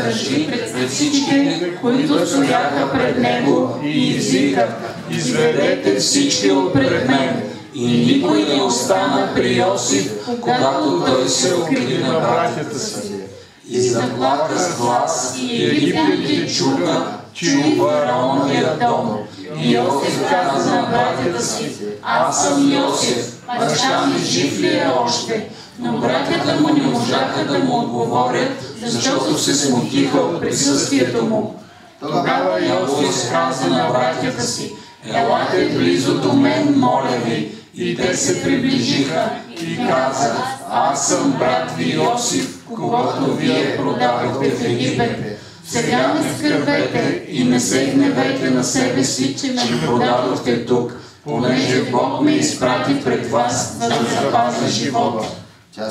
държи пред всичките, които стояха пред него и извика: изведете всички отпред мен. И никой не остана при Йосиф, когато той се откри на братята си. И заплака с глас, и египтяните чуха, че у фараоновия дом. И Йосиф каза на братята си: аз съм Йосиф, баща ми жив ли е още? Но братята му не можаха да му отговорят, защото се смутиха от присъствието му. Тогава Йосиф каза на братята си: елате близо до мен, моля ви. И те се приближиха и каза: аз съм брат ви Йосиф, когато вие продадохте в Египет. Сега не скърбете и не се гневете на себе си, че ме продадохте тук, понеже Бог ме изпрати пред вас, за да запазя живота.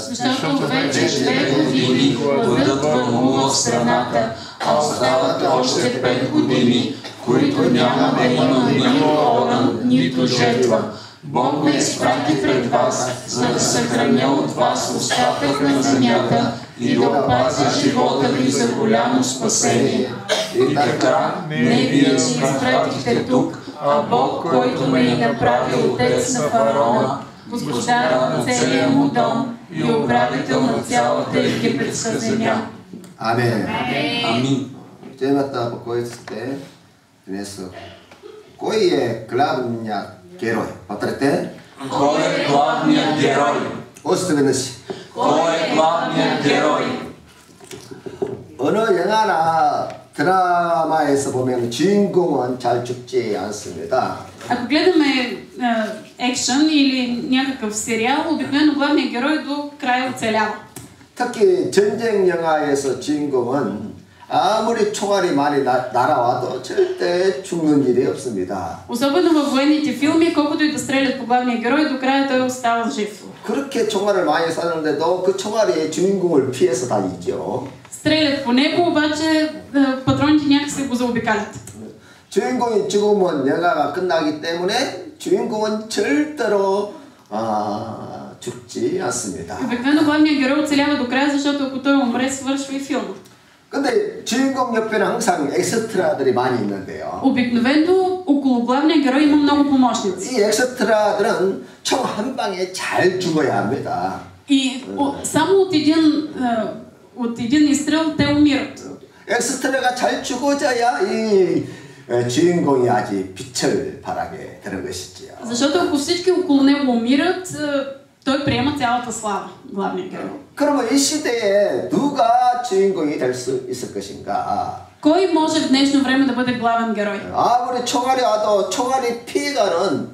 Защото вече 2 години гладът вълнува в страната, а остават още 5 години, в които няма да има нито огън, нито жетва. Бог ме изпрати пред вас, за да съхраня от вас остатък на земята и да опазя живота ви за голямо спасение. И така, не вие се изпратихте тук, а Бог, който ме и направи отец на фараона, господар на целия му дом и управител на цялата египетска земя. Амен. Амин. Темата, по която сте днес, кой е главният герой? Повторете. Кой е главният герой? Още веднъж. Кой е главният герой? 어느 영화나 드라마에서 보면 주인공은 잘 죽지 않습니다. Ако гледаме екшън или някакъв сериал, обикновено главният герой до края оцелява. 특히 전쟁 영화에서 주인공은 아무리 총알이 많이 날아와도 절대 죽는 일이 없습니다. Особено във военните филми, колкото и да стрелят по главния герой, до края той остава жив. 그렇게 총알을 많이 쐈는데도 그 총알이 주인공을 피해서 다니죠. Стрелят по него, обаче патроните някакси го заобикалят. 주인공이 죽으면 영화가 끝나기 때문에 주인공은 절대로 죽지 않습니다. Обикновено главният герой оцелява до края, защото ако той умре, свършва и филма. 근데 주인공 옆에는 항상 엑스트라들이 많이 있는데요. Обикновено около главния герой има много помощници. 이 엑스트라들은 총 한 방에 잘 죽어야 합니다. И само от един изстрел те умират. 엑스트라가 잘 죽어져야 이 주인공이 아주 빛을 발하게 되는 것이지요. Защото ако всички около него умират, той приема цялата слава, главният герой. 그러면 이 시대에 누가 주인공이 될 수 있을 것인가? Кой може в днешно време да бъде главен герой? 아무리 총알이 와도 총알이 피해가는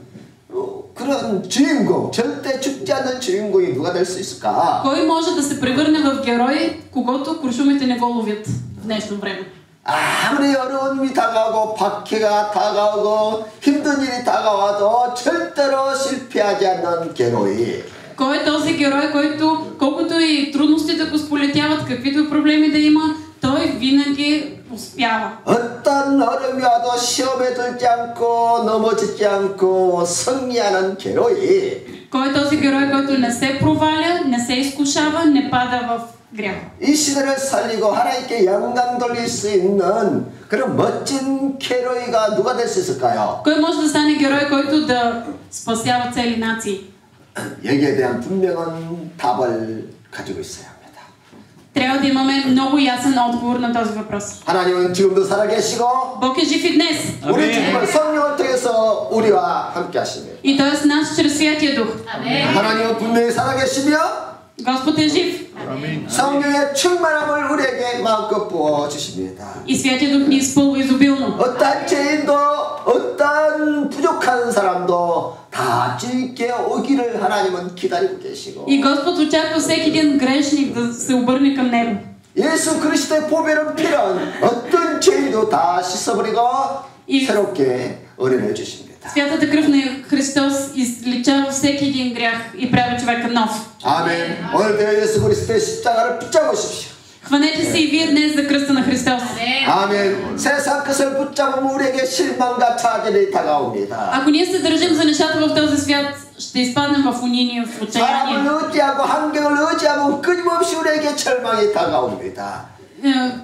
그런 주인공, 절대 죽지 않는 주인공이 누가 될 수 있을까? Кой може да се превърне в герой, когато куршумите не го ловят в днешно време? 아무리 어려움이 다가오고 박해가 다가오고 힘든 일이 다가와도 절대로 실패하지 않는 герой. Кой е този герой, който колкото и трудностите го сполетяват, каквито и проблеми да има, той винаги успява? 어떤 어려움이 와도 시험에 들지 않고 넘어지지 않고 승리하는 герой. Кой е този герой, който не се проваля, не се изкушава, не пада в грях? 이 시대를 살리고 하나님께 영광 돌릴 수 있는 그런 멋진 герой가 누가 될 수 있을까요? Кой може да стане герой, който да спасява цели нации? 여기에 대한 분명한 답을 가지고 있어야 합니다. Трябва да имаме много ясен отговор на този въпрос. 하나님은 지금도 살아계시고 Бог е жив и днес. 우리 주님은 성령을 통해서 우리와 함께 하십니다. И той е с нас чрез Святия Дух. 하나님은 분명히 살아계시며 Господ е жив. 성령의 충만함을 우리에게 마음껏 부어 주십니다. И Святия Дух ни изпълва изобилно. 어떤 죄인도 어떤 부족한 사람도 다 주님께 오기를 하나님은 기다리고 계시고. И Господ очаква всеки един грешник да се обърне към Него. 예수 그리스도의 보배로운 피는 어떤 죄인도 다 씻어버리고 새롭게 은혜를 주십니다. Святата кръв на Христос изличава всеки един грях и прави човека нов. 아멘. 오늘도 예수 그리스도의 십자가를 붙잡으십시오. Хванете се и вие днес за кръста на Христос. 아멘. 세상 것을 붙잡으면 우리에게 실망과 차질이 다가옵니다. Ако ние се държим за нещата в този свят, ще изпаднем в униние, в отчаяние. 사람을 의지하고 환경을 의지하면 끊임없이 우리에게 절망이 다가옵니다.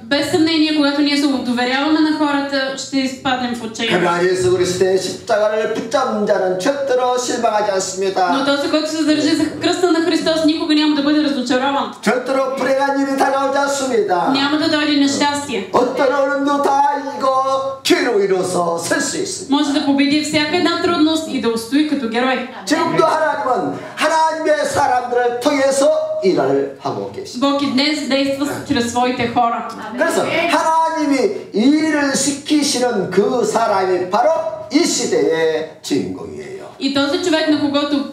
без съмнение, когато ние се доверяваме на хората, ще изпаднем в отчаяние. 그러나 예수 그리스도의 십자가를 붙잡은 자는 절대로 실망하지 않습니다. Но този, който се държи за кръста на Христос, никога няма да бъде разочарован. 절대로 불행한 일이 다가오지 않습니다. Няма да дойде нещастие. 어떤 어려움도 다 이거 기회로 이뤄서 설 수 있습니다. Може да победи всяка една трудност и да устои като герой. 지금도 하나님은 하나님의 사람들을 통해서 일을 하고 계십니다. Бог и днес действа чрез своите хора. 그래서 하나님이 일을 시키시는 그 사람이 바로 이 시대의 주인공이에요. И този човек, на когото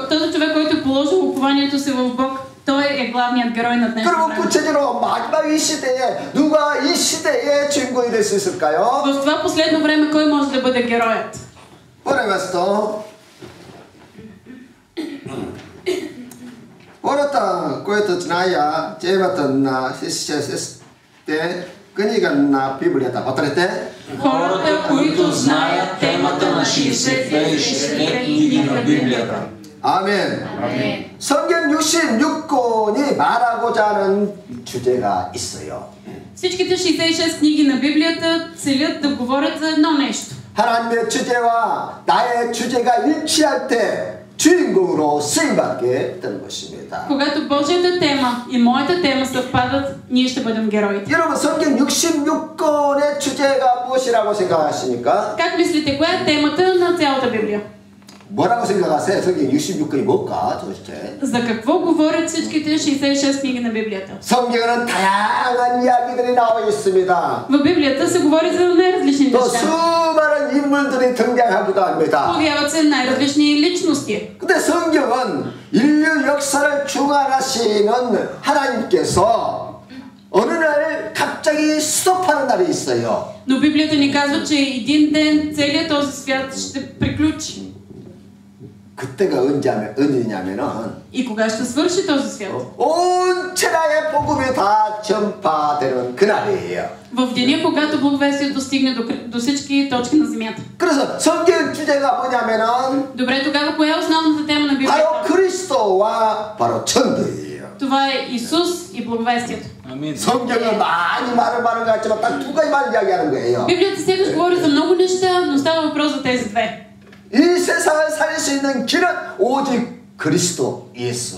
този човек, който е положил упованието си в Бог, той е главният герой на днешното 그리고 време. 구체적으로 마지막 이 시대에 누가 이 시대의 주인공이 될 수 있을까요? В това последно време кой може да бъде героят? Първо място, първата, което зная, темата на те книга на Библията. Повторете. Хората, които знаят темата на 66 книги на Библията. 아멘. 성경 66권이 말하고자 하는 주제가 있어요. Всичките 66 книги на Библията целят да говорят за едно нещо. 하나님의 주제와 나의 주제가 일치할 때 주인공으로 쓰임받게 되는 것입니다. Когато Божията тема и моята тема съвпадат, ние ще бъдем героите. 여러분 성경 66권의 주제가 무엇이라고 생각하십니까? Как мислите, коя е темата на цялата Библия? 뭐라고 생각하세요? 성경 66권이 뭘까 도대체? За какво говорят всичките 66 книги на Библията? 성경에는 다양한 이야기들이 나와 있습니다. В Библията се говори за най-различни 또 неща. 수많은 인물들이 등장하기도 합니다. Появяват се най-различни личности. 근데 성경은 인류 역사를 주관하시는 하나님께서 어느 날 갑자기 스톱하는 날이 있어요. Но Библията ни казва, че един ден целият този свят ще приключи. 그때가 언제냐면은 И кога ще свърши този свят? 온 천하의 복음이 다 전파되는 그날이에요. В деня, когато благовестието стигне до всички точки на земята. 그래서 성경 주제가 뭐냐면은 Добре, тогава коя е основната тема на 바로 Библията? 그리스도와 바로 전도예요. Това е Исус и благовестието. 성경은 많이 말을 많은 것 같지만 딱 두 가지만 이야기하는 거예요. Библията сякаш говори за много неща, но става въпрос за тези две. 이 세상을 살릴 수 있는 길은 오직 그리스도 예수.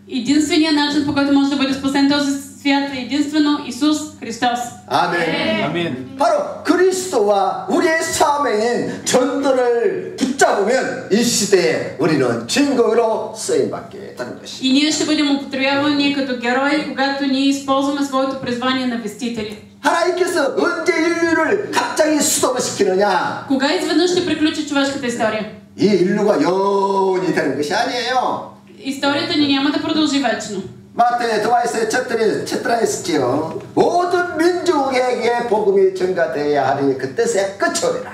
Единственият начин, по който може да бъде спасен този свят, е единствено Исус Христос. 아멘. 바로 그리스도와 우리의 사명인 전도를 붙잡으면 이 시대에 우리는 주인공으로 쓰임받게 되는 것입니다. И ние ще бъдем употребявани като герои, когато ние използваме своето призвание на вестители. 하나님께서 언제 인류를 갑자기 수동을 시키느냐? Кога изведнъж ще приключи човешката история? 이 인류가 영원히 되는 것이 아니에요. Историята ни няма да продължи вечно. 마태에 들어와 있어요. 쳤더라 했지요. 모든 민족에게 복음이 전가되어야 하니 그때서야 끝이 오리라.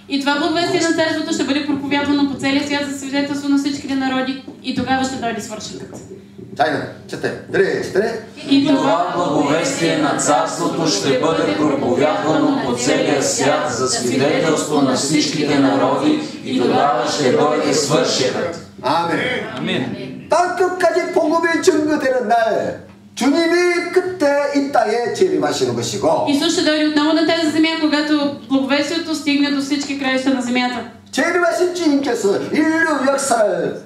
И това благовестие на царството ще бъде проповядвано по целия свят за свидетелство на всичките народи и тогава ще дойде свършникът. И това благовестие на царството ще бъде проповядвано по целия свят за свидетелство на всичките народи и тогава ще дойде свършникът. 아멘. 땅 끝까지 복음이 증거되는 날 주님이 그때 이 땅에 재림하시는 것이고 Исус ще дойде отново на тази земя, когато благовестието стигне до всички краища на земята. 재림하신 주님께서 인류 역사를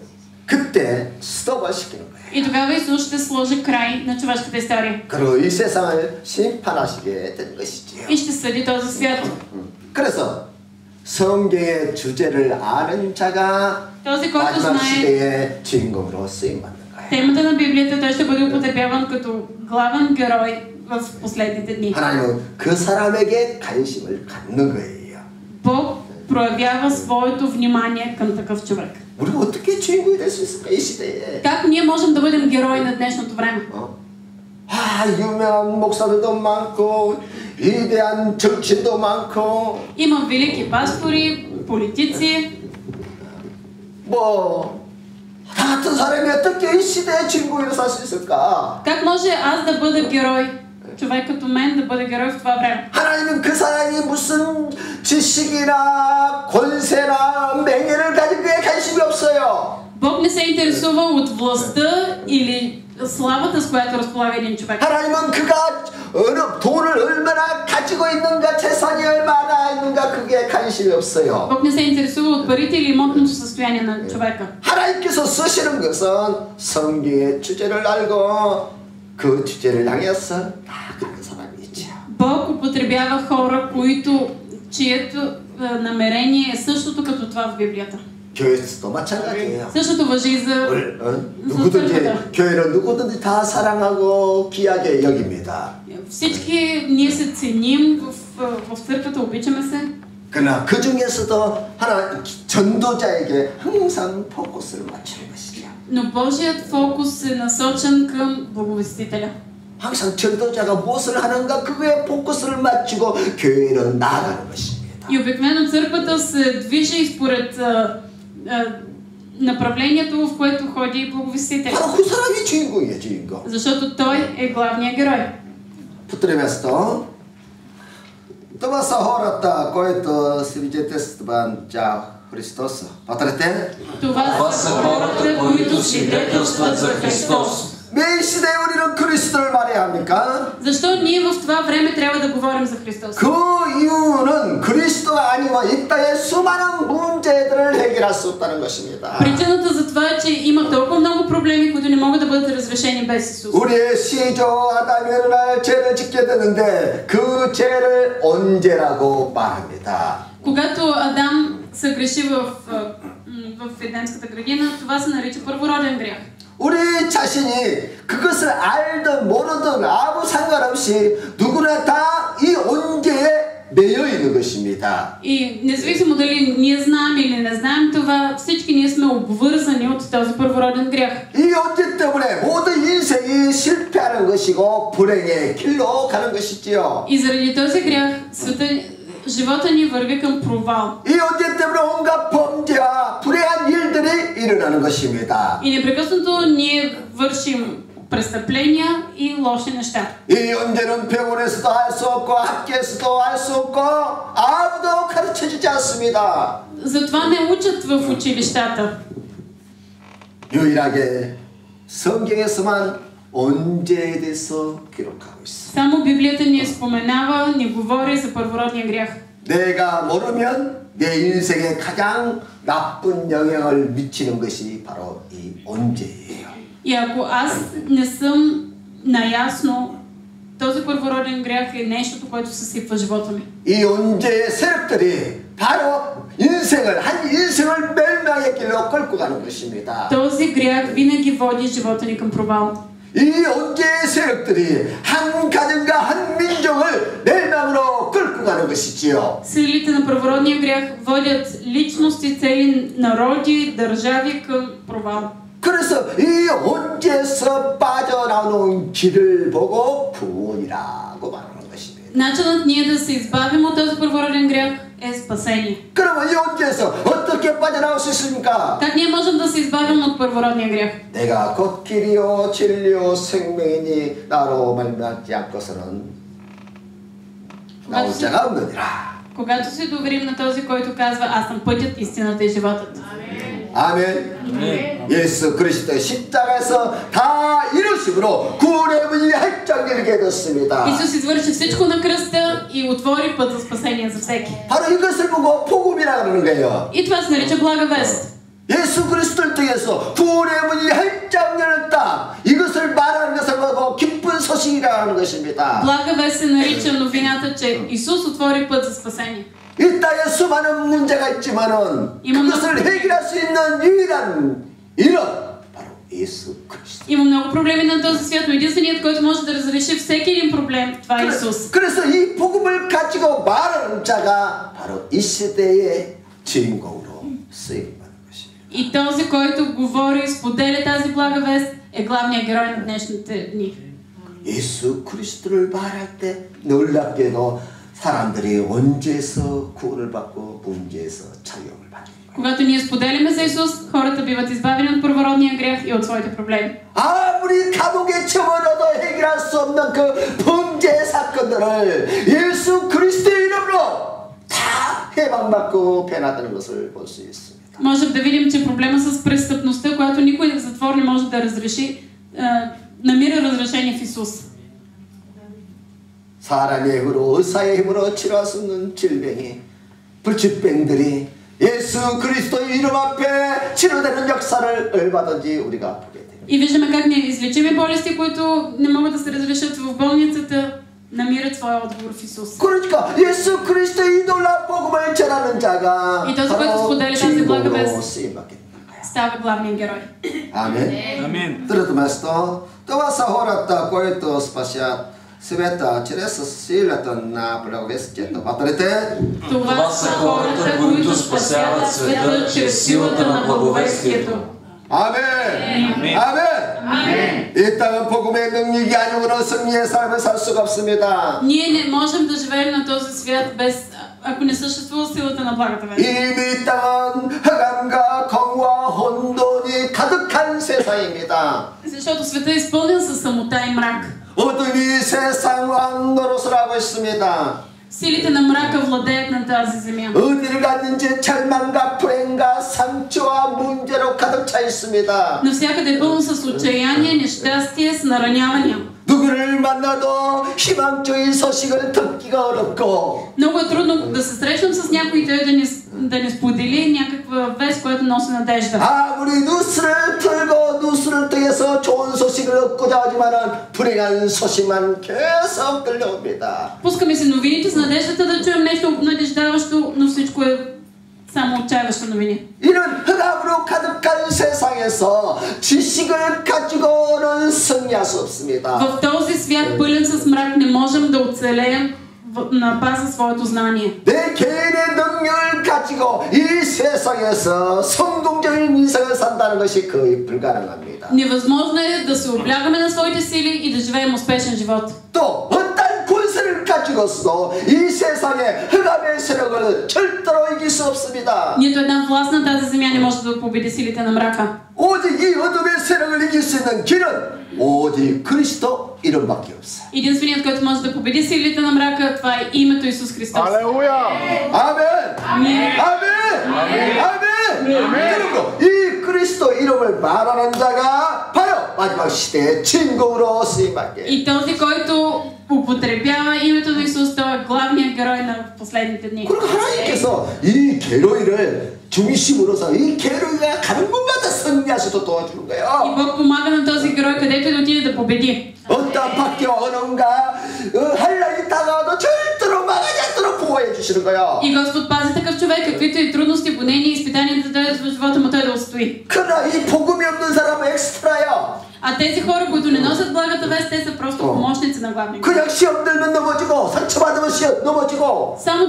그때 스톱시키는 거예요. И тогава Исус ще сложи край на човешката история. 그리고 이 세상을 심판하시게 된 것이지요. И ще съди този свят. 그래서 성경의 주제를 아는 자가 Този, който 마지막 знае 시대의 주인공으로 쓰임받는 거예요. темата на Библията, той ще бъде употребяван като главен герой в последните дни. 하나님은 그 사람에게 관심을 갖는 거예요. Бог проявява своето внимание към такъв човек. 우리가 어떻게 주인공이 될 수 있을까 이 시대에? Как ние можем да бъдем герои на днешното време? 유명한 목사들도 많고 위대한 정치인도 많고 Има велики пастори, политици. 다 같은 사람이 어떻게 이 시대의 주인공으로 살 수 있을까? Как може аз да бъда герой? Човек като мен да бъде герой в това време. 하나님은 그 사람이 무슨 지식이나 권세나 명예를 가진 그에 관심이 없어요. Бог не се интересува от властта или славата, с която разполага един човек. 하나님은 그가 돈을 얼마나 가지고 있는가, 재산이 얼마나 있는가 그게 관심이 없어요. Бог не се интересува от парите или имотното състояние на човека. 하나님께서 쓰시는 것은 성경의 주제를 알고 그 주제를 향해서 나아가는 사람이 있죠. Бог употребява хора, чието намерение е същото като това в Библията. 교회에서도 마찬가지예요. Същото важи и за 누구든지 църквата. 교회는 누구든지 다 사랑하고 귀하게 여깁니다. Всички ние се ценим в църквата, обичаме се. 그러나 그 중에서도 하나 전도자에게 항상 포커스를 맞추는 것이죠. Но Божият фокус е насочен към благовестителя. 항상 전도자가 무엇을 하는가 그거에 포커스를 맞추고 교회는 나아가는 것입니다. И обикновено църквата се движи според направлението, в което ходи благовестителя. 바로 그 사람이 주인공이에요, 주인공. Защото той е главният герой. Потrebясто. Това са хората, които свидетелствуват за Христос. Патрете? Това са хората, които свидетелстват за Христос. 매 시대에 우리는 그리스도를 말해야 합니까? Защо ние в това време трябва да говорим за Христос? 그 이유는 그리스도가 아니면 이 땅의 수많은 문제들을 해결할 수 없다는 것입니다. Причината за това е, че има толкова много проблеми, които не могат да бъдат разрешени без Исус. 우리의 시조 아담이 어느 날 죄를 짓게 되는데 그 죄를 언제라고 말합니다. Когато Адам се греши в Едемската градина, това се нарича първороден грях. 우리 자신이 그것을 알든 모르든 아무 상관없이 누구나 다 이 언제에 매여 있는 것입니다. И независимо дали ние знаем или не знаем това, всички ние сме обвързани от този първороден грях. 이 언제 때문에 모든 인생이 실패하는 것이고 불행의 길로 가는 것이지요. И заради този грях живота ни върви към провал. 이 언제 때문에 온갖 범죄와 불행한 일들이 일어나는 것입니다. И непрекъснато ние вършим престъпления и лоши неща. 이 언제는 병원에서도 할 수 없고 학교에서도 할 수 없고 아무도 가르쳐주지 않습니다. Затова не учат в училищата. 유일하게 성경에서만 언제에 대해서 기록하고 있어. Само Библията ни споменава, ни говори за първородния грях. 내가 모르면 내 인생에 가장 나쁜 영향을 미치는 것이 바로 이 언제예요. И ако аз не съм наясно, този първороден грях е нещото, което съсипва живота ми. 이 언제의 세력들이 바로 한 인생을 멸망의 길로 끌고 가는 것입니다. Този грях винаги води живота ни към провал. 이 언제의 세력들이 한 가정과 한 민족을 멸망으로 끌고 가는 것이지요. Силите на първородния грях водят личности, цели народи, държави към провал. 그래서 이 언제에서 빠져나오는 길을 보고 구원이라고 말하는 것입니다. Начинът ние да се избавим от този първороден грях е спасение. 그러면 이 언제에서 어떻게 빠져나올 수 있습니까? Как ние можем да се избавим от първородния грях? 내가 곧 길이요 진리요 생명이니 나로 말미암지 않고서는 나올 자가 없느니라. Когато се доверим на този, който казва, аз съм пътят, истината и животът. 아멘. 예수 그리스도의 십자가에서 다 이루심으로 구원의 문이 활짝 열게 됐습니다. Исус извърши всичко на кръста и отвори път за спасение за всеки. 바로 이것을 보고 복음이라 그러는 거예요. И това се нарича блага вест. 예수 그리스도를 통해서 구원의 문이 활짝 열렸다. 이것을 말하는 것을 보고 기쁜 소식이라 하는 것입니다. Блага вест се нарича новината, че Исус отвори път за спасение. 이 땅에 수많은 문제가 있지만은 그것을 해결할 수 있는 유일한 이름 바로 예수 그리스도. Има много проблеми на този свят, но единственият, който може да разреши всеки един проблем, това е Исус. 그래서 이 복음을 가지고 말하는 자가 바로 이 시대의 주인공으로 쓰임받는 것입니다. И този, който говори, споделя тази блага вест, е главният герой на днешните дни. 예수 그리스도를 말할 때 놀랍게도 사람들이 언제에서 구원을 받고 문제에서 자유함을 받는 거예요. Когато ние споделяме за Исус, хората биват избавени от първородния грях и от своите проблеми. 아무리 감옥에 쳐넣어도 해결할 수 없는 그 범죄 사건들을 예수 그리스도의 이름으로 다 해방받고 변화되는 것을 볼 수 있습니다. Можем да видим, че проблема с престъпността, която никой в затвор не може да разреши, намира разрешение в Исус. 사람의 힘으로 의사의 힘으로 치료할 수 없는 질병이 불치병들이 예수 그리스도의 이름 앞에 치료되는 역사를 얼마든지 우리가 보게 됩니다. И виждаме как неизлечими болести, които не могат да се разрешат в болницата, намират своя отговор в Исус. 그러니까 예수 그리스도의 놀라운 복음을 전하는 자가 И този, който 바로 споделя тази блага 주인공으로 вест, 쓰임받게 됩니다. става главният герой. 아멘. Амин. Трето място, това са хората, които спасят света чрез силата на благовестието. Повторете. Това са хората, които спасяват света чрез силата на благовестието. 아멘. 아멘. 아멘. 이 땅은 복음의 능력이 아니고는 승리의 삶을 살 수가 없습니다. Ние не можем да живеем на този свят без, ако не съществува силата на благата вест. 이 땅은 흑암과 검과 혼돈이 가득한 세상입니다. Защото света е изпълнен със самота и мрак. 어둠이 세상 왕 노릇을 하고 있습니다. Силите на мрака владеят на тази земя. 어디를 갔는지 절망과 불행과 상처와 문제로 가득 차 있습니다. Навсякъде е пълно с отчаяние, нещастие, с наранявания. 누구를 만나도 희망적인 소식을 듣기가 어렵고 Много е трудно да се срещам с някой и той да не сподели някаква вест, която носи надежда. 아무리 뉴스를 틀고 뉴스를 통해서 좋은 소식을 얻고자 하지만은 불행한 소식만 계속 들려옵니다. Пускаме се новините с надеждата да чуем нещо обнадеждаващо, но всичко е само отчаяващи новини. 이런 흑암으로 가득한 세상에서 지식을 가지고는 승리할 수 없습니다. В този свят пълен с мрак не можем да оцелеем на база своето знание. 내 개인의 능력을 가지고 이 세상에서 성공적인 인생을 산다는 것이 거의 불가능합니다. Невъзможно е да се облягаме на своите сили и да живеем успешен живот. 또 어떤 권세를 가지고서도 이 세상의 흑암의 세력을 절대로 이길 수 없습니다. Нито една власт на тази земя не може да победи силите на мрака. 오직 이 어둠의 세력을 이길 수 있는 길은 오직 그리스도 이름밖에 없어요. Единственият, който може да победи силите на мрака, това е името Исус Христос. 아멘. 아멘. 아멘. 아멘. 그리고 이 그리스도 이름을 말하는 자가 바로 마지막 시대의 진공으로 쓰임받게. И този, който употребява името на Исус, той е главният герой на последните дни. 그리고 하나님께서 이 게로이를 중심으로서 이 게로이가 가는 곳마다 승리할 수 있도록 도와주는 И 거예요. Бог помага на този герой, където и да отиде да победи. 어떤 박해와 어려움과 한란이 다가와도 절대로 망하지 않도록 보호해 주시는 거예요. И Господ пази такъв човек, каквито и трудности, гонения и изпитания да дойдат в живота му, той да устои. 그러나 이 복음이 없는 사람은 엑스트라요. А тези хора, които не носят благата вест, те са просто помощници на главния. 그냥 시험 들면 넘어지고 상처받으면 시험 넘어지고 Само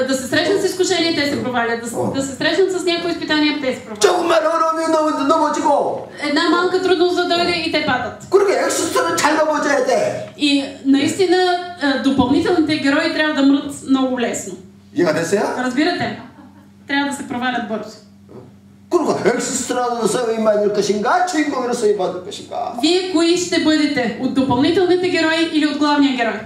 да се срещнат с изкушение, те се провалят. Да се срещнат с някои изпитания, те се провалят. 조금만 어려움이 넘어지고 Една малка трудност да дойде и те падат. 그렇게 엑스트라는 잘 넘어져야 돼. И наистина допълнителните герои трябва да мрат много лесно. 이해가 됐어요? Разбирате? Трябва да се провалят бързо. 그러니까 엑스트라로 쓰임받을 것인가 주인공으로 쓰임받을 것인가. Вие кои ще бъдете? От допълнителните герои или от главния герой?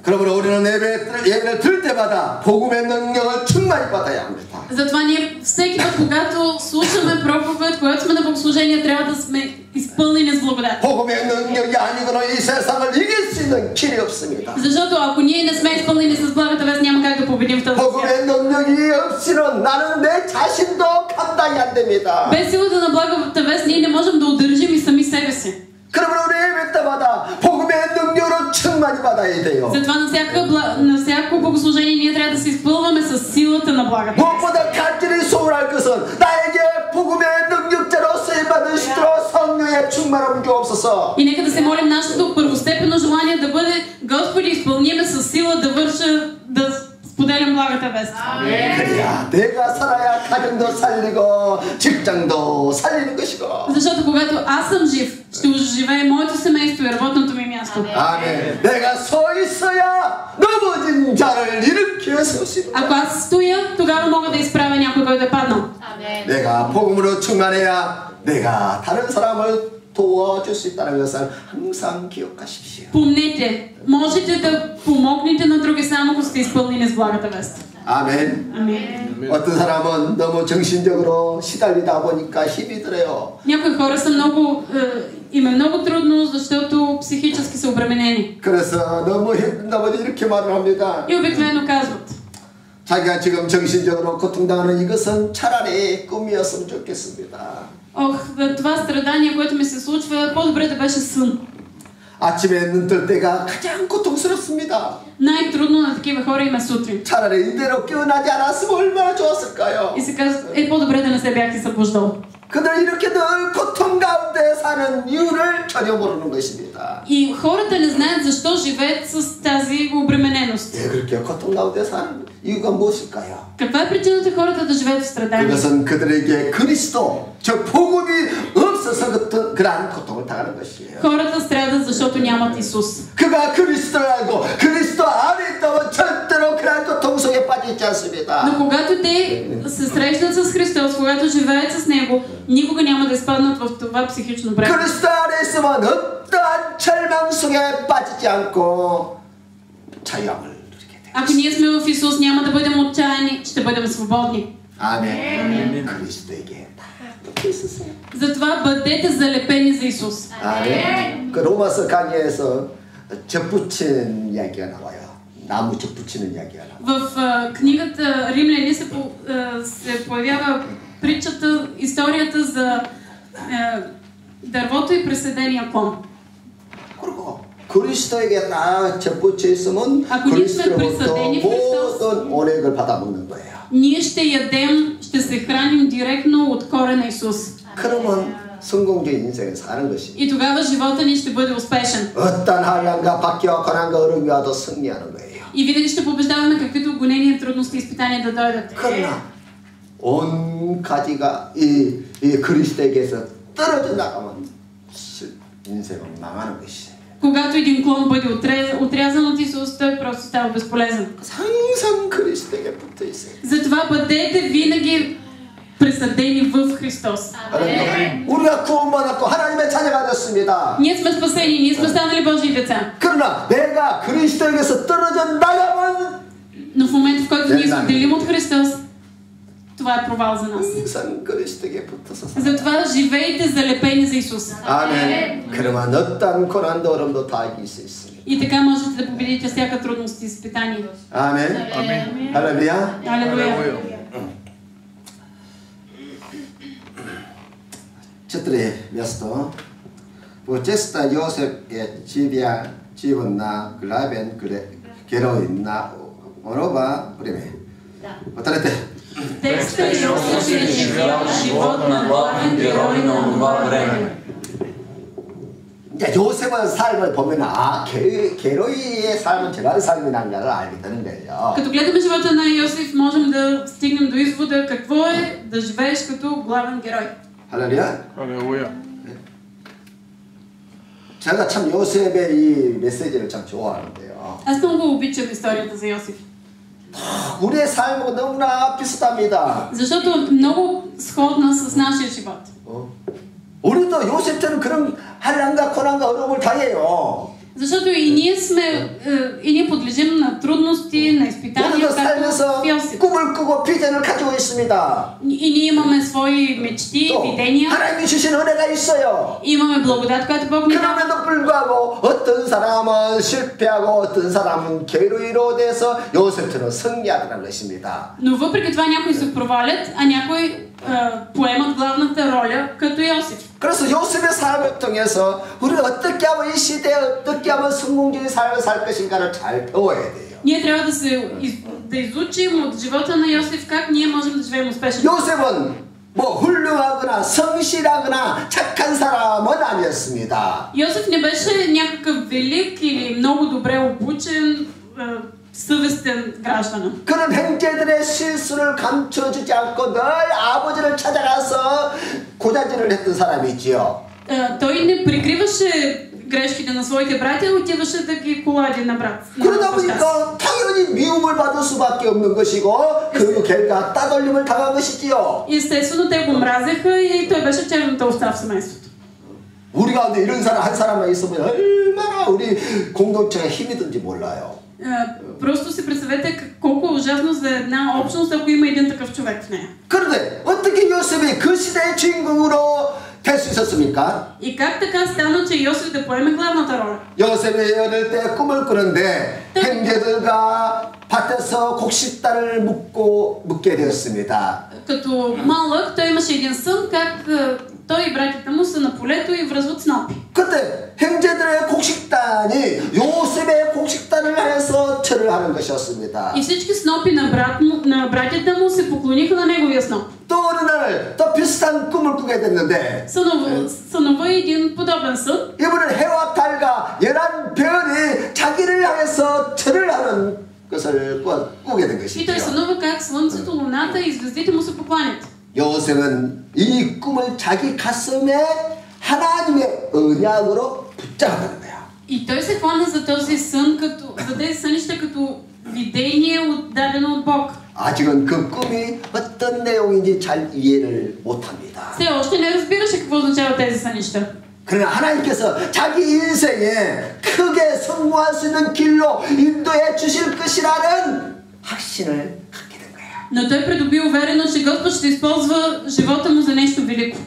그러므로 우리는 예배를 들 때마다 복음의 능력을 충만히 받아야 합니다. Затова ние всеки път, когато слушаме проповед, когато сме на богослужение, трябва да сме изпълнени с благодат. 복음의 능력이 아니고는 이 세상을 이길 수 있는 길이 없습니다. Защото ако ние не сме изпълнени с благата вест, няма как да победим в този свят. 복음의 능력이 없이는 나는 내 자신도 감당이 안 됩니다. Без силата на благата вест ние не можем да удържим и сами себе си. 그러므로 우리 예배 때마다 복음의 능력으로 충만히 받아야 돼요. Затова на всяко богослужение ние трябва да се изпълваме с силата на благата. 무엇보다 간절히 소원할 것은 나에게 복음의 능력자로 쓰임받을 수 있도록 성령의 충만함을 주옵소서. И нека да се молим нашето първостепенно желание да бъде: Господи, изпълни ме с сила да върша, да споделям благата вест. 그래야 내가 살아야 가정도 살리고 직장도 살리는 것이고. Защото когато аз съм жив, ще оживее моето семейство и работното ми място. 아멘. 내가 서 있어야 넘어진 자를 일으켜 세우시고. Ако аз стоя, тогава мога да изправя някой, който е паднал. 내가 복음으로 충만해야 내가 다른 사람을 도와줄 수 있다는 것을 항상 기억하십시오. Помнете, можете да помогнете на други само ако сте изпълнени с благата вест. 아멘. Амин. 어떤 사람은 너무 정신적으로 시달리다 보니까 힘이 들어요. Някои хора са много, им е много трудно, защото психически са обременени. 그래서 너무 힘든다고 이렇게 말을 합니다. И обикновено казват, 자기가 지금 정신적으로 고통당하는 이것은 차라리 꿈이었으면 좋겠습니다. ох, това страдание, което ми се случва, по-добре да беше сън. 아침에 눈 뜰 때가 가장 고통스럽습니다. Най-трудно на такива хора им е сутрин. 차라리 이대로 깨어나지 않았으면 얼마나 좋았을까요? И се казват, по-добре да не се бях и събуждал. 그들 이렇게 늘 고통 가운데 사는 이유를 전혀 모르는 것입니다. И хората не знаят защо живеят с тази обремененост. 왜 그렇게 고통 가운데 사는 이유가 무엇일까요? Каква е причината хората да живеят в страдание? 그것은 그들에게 그리스도, 즉 복음이 없어서 그러한 고통을 당하는 것이에요. Хората страдат, защото нямат Исус. 그가 그리스도를 알고 그리스도 안에 있다면 절대로 그러한 고통 속에 빠지지 않습니다. Но когато те се срещнат с Христос, когато живеят с Него, никога няма да изпаднат в това психично бреме. 그리스도 안에 있으면 어떠한 절망 속에 빠지지 않고 자유함을 누리게 돼요. Ако ние сме в Исус, няма да бъдем отчаяни, ще бъдем свободни. 아멘. 그리스도에게 다 붙어 있으세요. Затова бъдете залепени за Исус. 아멘. 그 로마서 강의에서 접붙이는 이야기가 나와요. 나무 접붙이는 이야기가 나와요. В книгата Римляни се появява притчата, историята за дървото и преседения клон. 그리고 그리스도에게 다 접붙여 있으면 그리스도로부터 모든 온액을 받아먹는 거예요. Ние ще ядем, ще се храним директно от корена Исус. 그러면 성공적인 인생을 사는 것입니다. И тогава живота ни ще бъде успешен. 어떤 한란과 박해와 고난과 어려움이 와도 승리하는 거예요. И винаги ще побеждаваме каквито гонения, трудности и изпитания да дойдат. 그러나 온 가지가 이 그리스도에게서 떨어져 나가면 인생은 망하는 것이에요. Когато един клон бъде отрязан от Исус, той просто става безполезен. 항상 그리스도에게 붙어 있어요. Затова бъдете винаги присъдени в Христос. 우리가 구원받았고 하나님의 자녀가 됐습니다. Ние сме спасени, ние сме станали Божии деца. 그러나 내가 그리스도에게서 떨어져 나가면 Но в момента, в който ние се отделим от Христос, това е провал за нас. 항상 그리스도에게 붙어서 Затова живейте залепени за Исус. 아멘. 그러면 어떤 고난도 어려움도 다 이길 수 있습니다. И така можете да победите всяка трудност и изпитание. 아멘. Amen. 할렐루야. Алелуя. Четири място. Почеста Йосеф의 집은 나 글라벤 героина онова време. Повторете. Текста Йосиф е живял живот на главен герой на онова време. 이제 요셉의 삶을 보면 게로이의 삶은 저런 삶이라는 걸 알게 되는 거예요. Като гледаме живота на Йосиф, можем да стигнем до извода какво е да живееш като главен герой. 할렐루야. 할렐루야. 제가 참 요셉의 이 메시지를 참 좋아하는데요. Аз много обичам историята за Йосиф. 우리의 삶하고 너무나 비슷합니다. Защото е много сходна с нашия живот. 우리도 요셉처럼 그런 한란과 고난과 어려움을 당해요. Защото и ние подлежим на трудности, на изпитания, 우리도 както 살면서 Йосиф. 꿈을 꾸고 비전을 가지고 있습니다. И ние имаме свои мечти, 또 видения. 하나님이 주신 은혜가 있어요. Имаме благодат, която Бог ни дава. 그럼에도 불구하고 어떤 사람은 실패하고 어떤 사람은 게으르로 돼서 요셉처럼 승리하더라는 것입니다. Но въпреки това някои се провалят, а някои поемат главната роля като Йосиф. 그래서 요셉의 삶을 통해서 우리가 어떻게 하면 이 시대에 어떻게 하면 성공적인 삶을 살 것인가를 잘 배워야 돼요. Ние трябва да изучим от живота на Йосиф как ние можем да живеем успешно. 요셉은 뭐 훌륭하거나 성실하거나 착한 사람은 아니었습니다. Йосиф не беше някакъв велик или много добре обучен, съвестен гражданин. 그런 형제들의 실수를 감춰주지 않고 늘 아버지를 찾아가서 고자질을 했던 사람이지요. Той не прикриваше грешките на своите братя, отиваше да ги колади на брат. 그러다 보니까 당연히 미움을 받을 수밖에 없는 것이고 그 결과 따돌림을 당한 것이지요. Естествено, те го мразеха и той беше черната овца в семейството. 우리 가운데 이런 사람 한 사람만 있으면 얼마나 우리 공동체가 힘이 든지 몰라요. Просто си представете колко е ужасно за една общност, ако има един такъв човек в нея. 그런데 어떻게 요셉이 그 시대의 주인공으로 될 수 있었습니까? И как така стана, че Йосиф да поеме главната роля? 요셉이 어릴 때 꿈을 꾸는데 형제들과 밭에서 곡식단을 묻게 되었습니다. Като малък той имаше един сън, как той и братята му са на полето и връзват снопи. 그때 형제들의 곡식단이 요셉의 곡식단을 해서 절을 하는 것이었습니다. И всички снопи на братята му се поклониха на неговия сноп. 또 어느 날 또 비슷한 꿈을 꾸게 됐는데 сънува един подобен сън. 이번엔 해와 달과 11별이 자기를 향해서 절을 하는 것을 꾸게 된 И той 것이죠. сънува как слънцето, луната и звездите му се покланят. 요셉은 이 꿈을 자기 가슴에 하나님의 언약으로 붙잡았다는 거야. И той се хвана за този сън, за тези сънища като видение дадено от Бог. 아직은 그 꿈이 어떤 내용인지 잘 이해를 못합니다. Все още не разбираше какво означава тези сънища. 그러나 하나님께서 자기 인생에 크게 성공할 수 있는 길로 인도해 주실 것이라는 확신을 갖게 된 거야. Но той придоби увереност, че Господ ще използва живота му за нещо велико.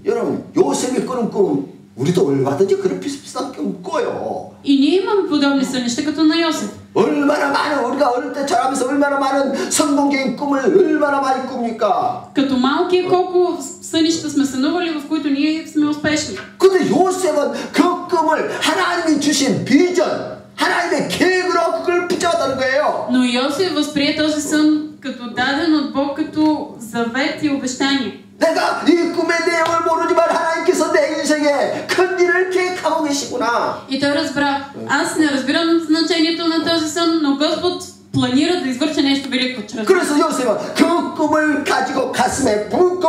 여러분, 요셉이 꾸는 꿈 우리도 얼마든지 그런 비슷비슷한 꿈 꿔요. И ние имаме подобни сънища като на Йосиф. 얼마나 많은 우리가 어릴 때 자라면서 얼마나 많은 성공적인 꿈을 얼마나 많이 꿉니까? Като малки колко сънища сме сънували, в които ние сме успешни. 근데 요셉은 그 꿈을 하나님이 주신 비전, 하나님의 계획으로 그걸 붙잡았다는 거예요. Но Йосиф възприе този сън като даден от Бог, като завет и обещание. 내가 이 꿈의 내용을 모르지만 하나님께서 내 인생에 큰 일을 계획하고 계시구나. И той разбра, аз не разбирам значението на този сън, но Господ планира да извърши нещо велико чрез. 그래서 요셉은 그 꿈을 가지고 가슴에 품고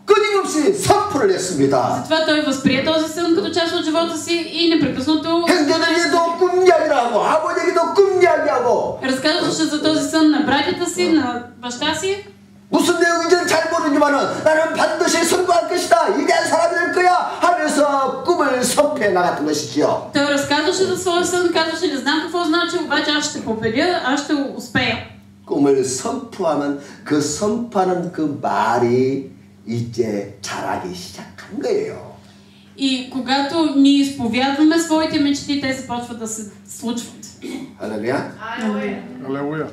끊임없이 선포를 했습니다. Затова той възприе този сън като част от живота си и непрекъснато 형제들에게도 꿈 이야기를 하고 아버지에게도 꿈 이야기하고 разказваше за този сън на братята си, на баща си. 무슨 내용인지는 잘 모르지만은 나는 반드시 성공할 것이다. 위대한 사람이 될 거야 하면서 꿈을 선포해 나갔던 것이지요. Той разказваше за своя сън, казваше не знам какво значи, обаче аз ще победя, аз ще успея. 꿈을 선포하면 그 선포하는 그 말이 이제 자라기 시작한 거예요. И когато ние изповядваме своите мечти, те започват да се случват. 할렐루야. 할렐루야.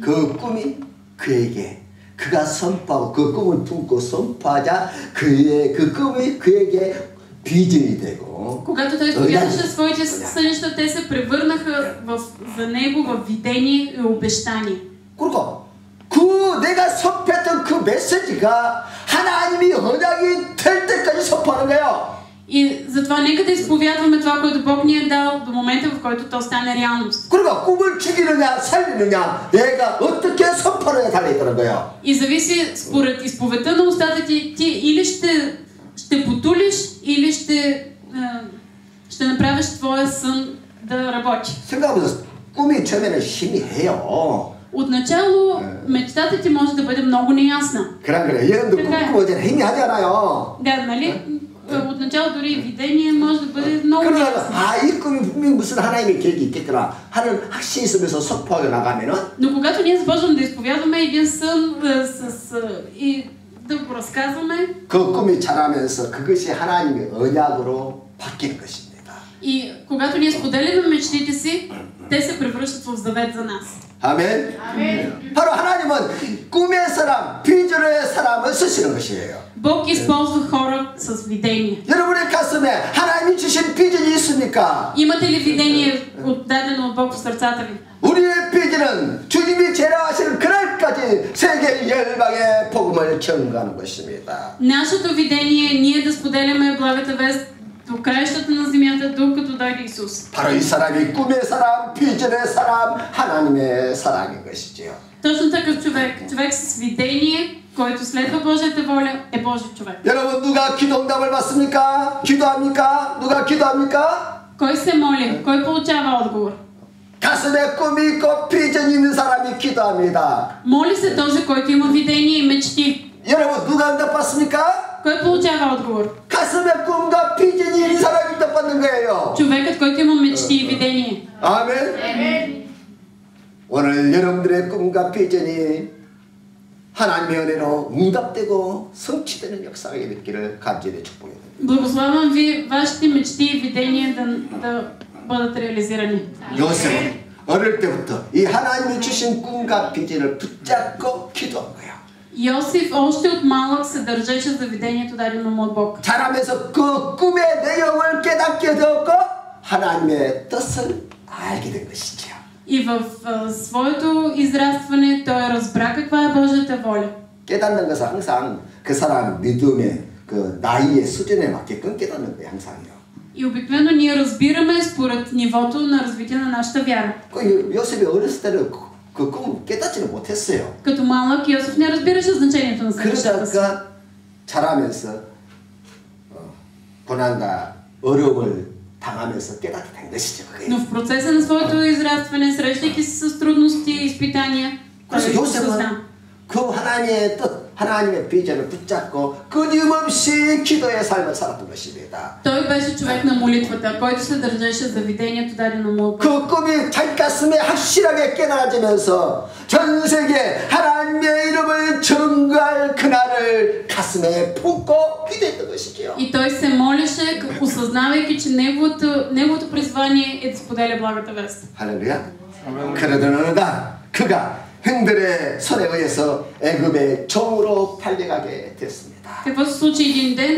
그 꿈이 그에게 그가 선포하고 그 꿈을 품고 선포하자 그 꿈이 그에게 비전이 되고 Когато той изповядваше своите сънища, те се превърнаха за него в видение и обещание. 그리고 그 내가 선포했던 그 메시지가 하나님이 언약이 될 때까지 선포하는 거예요. И затова нека да изповядваме това, което Бог ни е дал до момента, в който то стане реалност. 그러니까 꿈을 죽이느냐 살리느냐 내가 어떻게 선포하느냐 달려있다는 거예요. И зависи според изповедта на устата ти или ще потулиш, или ще направиш твоя сън да работи. 생각해보세요. 꿈이 처음에는 희미해요. Отначало мечтата ти може да бъде много неясна. 그래. 여러분도 꿈 꾸면 이제 희미하잖아요. Да, нали? Отначало дори видение може да бъде много неясно. 그러다가 이 꿈이 분명히 무슨 하나님의 계획이 있겠구나 하는 확신이 있으면서 선포하게 나가면은 Но когато ние започваме да изповядваме един сън и да го разказваме, 그 꿈이 자라면서 그것이 하나님의 언약으로 바뀌는 것입니다. и когато ние споделяме мечтите си, те се превръщат в завет за нас. 아멘. 바로 하나님은 꿈의 사람, 비전의 사람을 쓰시는 것이에요. Бог използва хора с видение. 여러분의 가슴에 하나님이 주신 비전이 있습니까? Имате ли видение дадено от Бог в сърцата ви? 우리의 비전은 주님이 재림하시는 그날까지 세계 열방의 복음을 전가하는 것입니다. Нашето видение е ние да споделяме благата вест до краищата на земята, докато дойде Исус. 바로 이 사람이 꿈의 사람, 비전의 사람, 하나님의 사람인 것이지요. Точно такъв човек с видение, който следва Божията воля, е Божий човек. 여러분 누가 기도응답을 받습니까? 기도합니까? 누가 기도합니까? Кой се моли? Кой получава отговор? 가슴에 꿈이 있고 비전이 있는 사람이 기도합니다. Моли се този, който има видение и мечти. 여러분 누가 응답받습니까? Кой получава отговор? 가슴에 꿈과 비전이 있는 사람이 뜻받는 거예요. Човекът, който има мечти и видение. 아멘. 오늘 여러분들의 꿈과 비전이 하나님의 은혜로 응답되고 성취되는 역사가 있기를 간절히 축복합니다. Благославям ви вашите мечти и видения да бъдат реализирани. 요셉은 어릴 때부터 이 하나님이 주신 꿈과 비전을 붙잡고 기도한 거예요. Йосиф още от малък се държеше за видението дадено му от Бог. 자라면서 그 꿈의 내용을 깨닫게 되었고 하나님의 뜻을 알게 된 것이죠. И в своето израстване той разбра каква е Божията воля. 깨닫는 것은 항상 그 사람 믿음의 그 나이의 수준에 맞게끔 깨닫는 거예요, 항상요. И обикновено ние разбираме според нивото на развитие на нашата вяра. 그 요셉이 어렸을 때는 그 꿈 깨닫지는 못했어요. Като малък Йосиф не разбираше значението на съдържата си. 그러다가 자라면서 고난과 어려움을 당하면서 깨닫게 된 것이죠. 그게. Но в процеса на своето израстване, срещайки се с трудности и изпитания, 그래서 요셉은 그 하나님의 뜻, 하나님의 비전을 붙잡고 끊임없이 기도의 삶을 살았던 것입니다. Той беше човек на молитвата, който се държеше за видението дадено му. 그 꿈이 자기 가슴에 확실하게 깨달아지면서 전 세계 하나님의 이름을 전가할 그날을 가슴에 품고 기도했던 것이죠. И той се молеше, осъзнавайки, че неговото призвание е да споделя благата вест. 할렐루야. 그러던 어느 날 그가 형들의 손에 의해서 애굽의 종으로 팔려가게 됐습니다. Какво се случи един ден?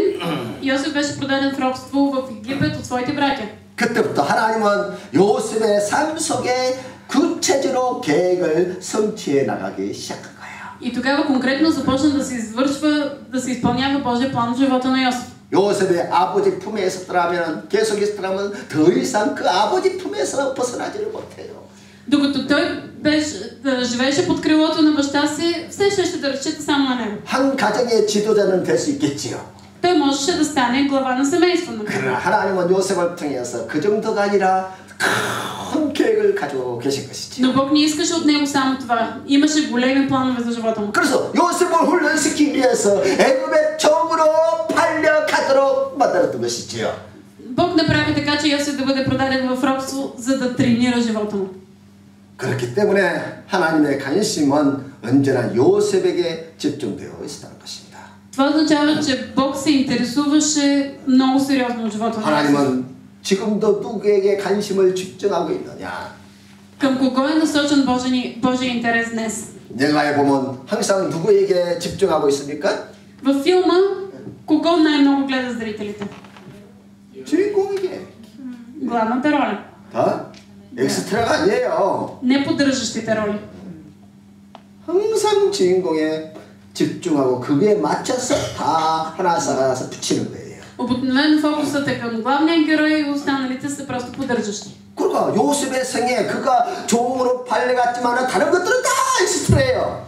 Йосиф беше продаден в робство в Египет от своите братя. 그때부터 하나님은 요셉의 삶 속에 구체적으로 계획을 성취해 나가기 시작한 거예요. И тогава конкретно започна да се извършва, да се изпълнява Божия план в живота на Йосиф. 요셉의 아버지 품에 있었더라면 계속 있었더라면 더 이상 그 아버지 품에서 벗어나지를 못해요. Докато той живееше под крилото на баща си, все ще да разчита само на него. 한 가정의 지도자는 될 수 있겠지요. Той можеше да стане глава на семейство. 그러나 하나님은 요셉을 통해서 그 정도가 아니라 큰 계획을 가지고 계신 것이죠. Но Бог не искаше от него само това. Имаше големи планове за живота му. 그래서 요셉을 훈련시키기 위해서 애굽의 종으로 팔려가도록 만들었던 것이지요. Бог направи така, че Йосиф да бъде продаден в робство, за да тренира живота му. 그렇기 때문에 하나님의 관심은 언제나 요셉에게 집중되어 있었다는 것입니다. Това означава, че Бог се интересуваше много сериозно от живота на Йосиф. 하나님은 지금도 누구에게 관심을 집중하고 있느냐? Към кого е насочен Божия интерес днес? 영화에 보면 항상 누구에게 집중하고 있습니까? Във филма кого най-много гледат зрителите? 주인공에게. Главната роля. 다? 엑스트라가 아니에요. Не поддържащите роли. 항상 주인공에 집중하고 그게 맞춰서 다 하나 쌓아서 붙이는 거예요. Обикновено фокусът е към главния герой и останалите са просто поддържащи. 그러니까 요셉의 생에 그가 종으로 팔려갔지만 다른 것들은 다 엑스트라예요.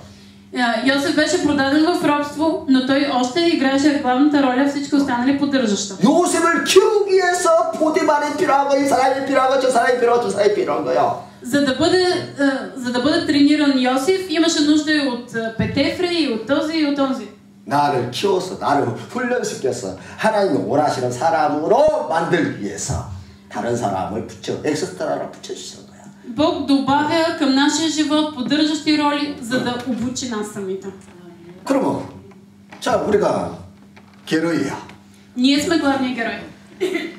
Йосиф беше продаден в робство, но той още играеше главната роля, всички останали поддържаща. 요셉을 키우기 위해서 보디발이 필요하고 이 사람이 필요하고 저 사람이 필요하고 저 사람이 필요한 거예요. За да бъде трениран Йосиф, имаше нужда и от Петефри, и от този, и от този. 나를 키워서 나를 훈련시켜서 하나님이 원하시는 사람으로 만들기 위해서 다른 사람을 붙여 엑스트라로 붙여주시는 거야. Бог добавя към нашия живот поддържащи роли, за да обучи нас самите. 그러면 자 우리가 게로이야. Ние сме главния герой.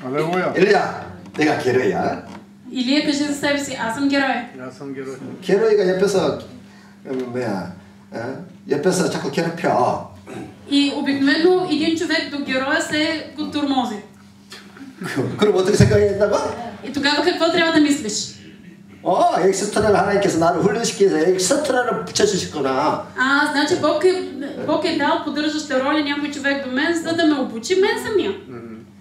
할렐루야. 엘리야, 내가 게로이야. Илия кажи за себе си, аз съм герой. Я съм герой. 게로이가 옆에서 옆에서 자꾸 괴롭혀. И обикновено един човек до героя се го тормози. 그럼 어떻게 생각했다고? И тогава какво трябва да мислиш? 엑스트라를 하나님께서 나를 훈련시키기 위해서 엑스트라를 붙여주셨구나. Значи Бог е дал поддържаща роля някой човек до мен, за да ме обучи мен самия.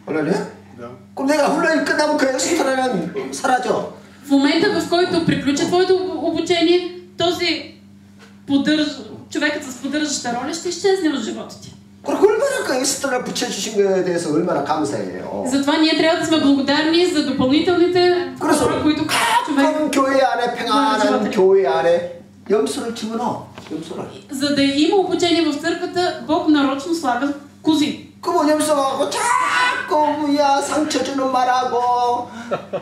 할렐루야? Да. 그럼 내가 훈련이 끝나면 그 엑스트라는 사라져. В момента, в който приключи твоето обучение, този човекът с поддържаща роля ще изчезне от живота ти. 그럼 얼마나 그 엑스트라를 붙여주신 거에 대해서 얼마나 감사해요. Затова ние трябва да сме благодарни за допълнителните хора, които 가끔 교회 안에 평안한 교회 안에 염소를 집어넣어. 염소를. За да има обучение в църквата, Бог нарочно слага кози. 그분 염소하고 자꾸 뭐야 상처 주는 말하고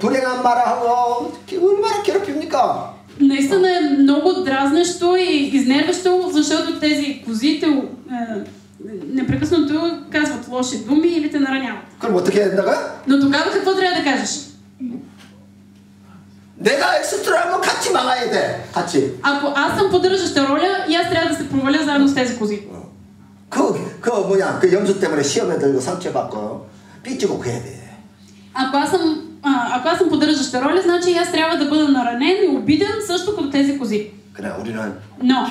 불행한 말하고 얼마나 괴롭힙니까? Наистина е много дразнещо и изнервящо, защото тези козите непрекъснато казват лоши думи или те нараняват. 그럼 어떻게 해야 된다고요? Но тогава какво трябва да кажеш? 내가 엑스트라면 같이 망해야 돼. 같이. Ако аз съм поддържаща роля, и аз трябва да се проваля заедно с тези кози. 그 뭐냐 그 염소 때문에 시험에 들고 상처받고 삐지고 그래야 돼. Ако аз съм поддържаща роля, значи и аз трябва да бъда наранен и обиден също като тези кози. 그래 우리는 Но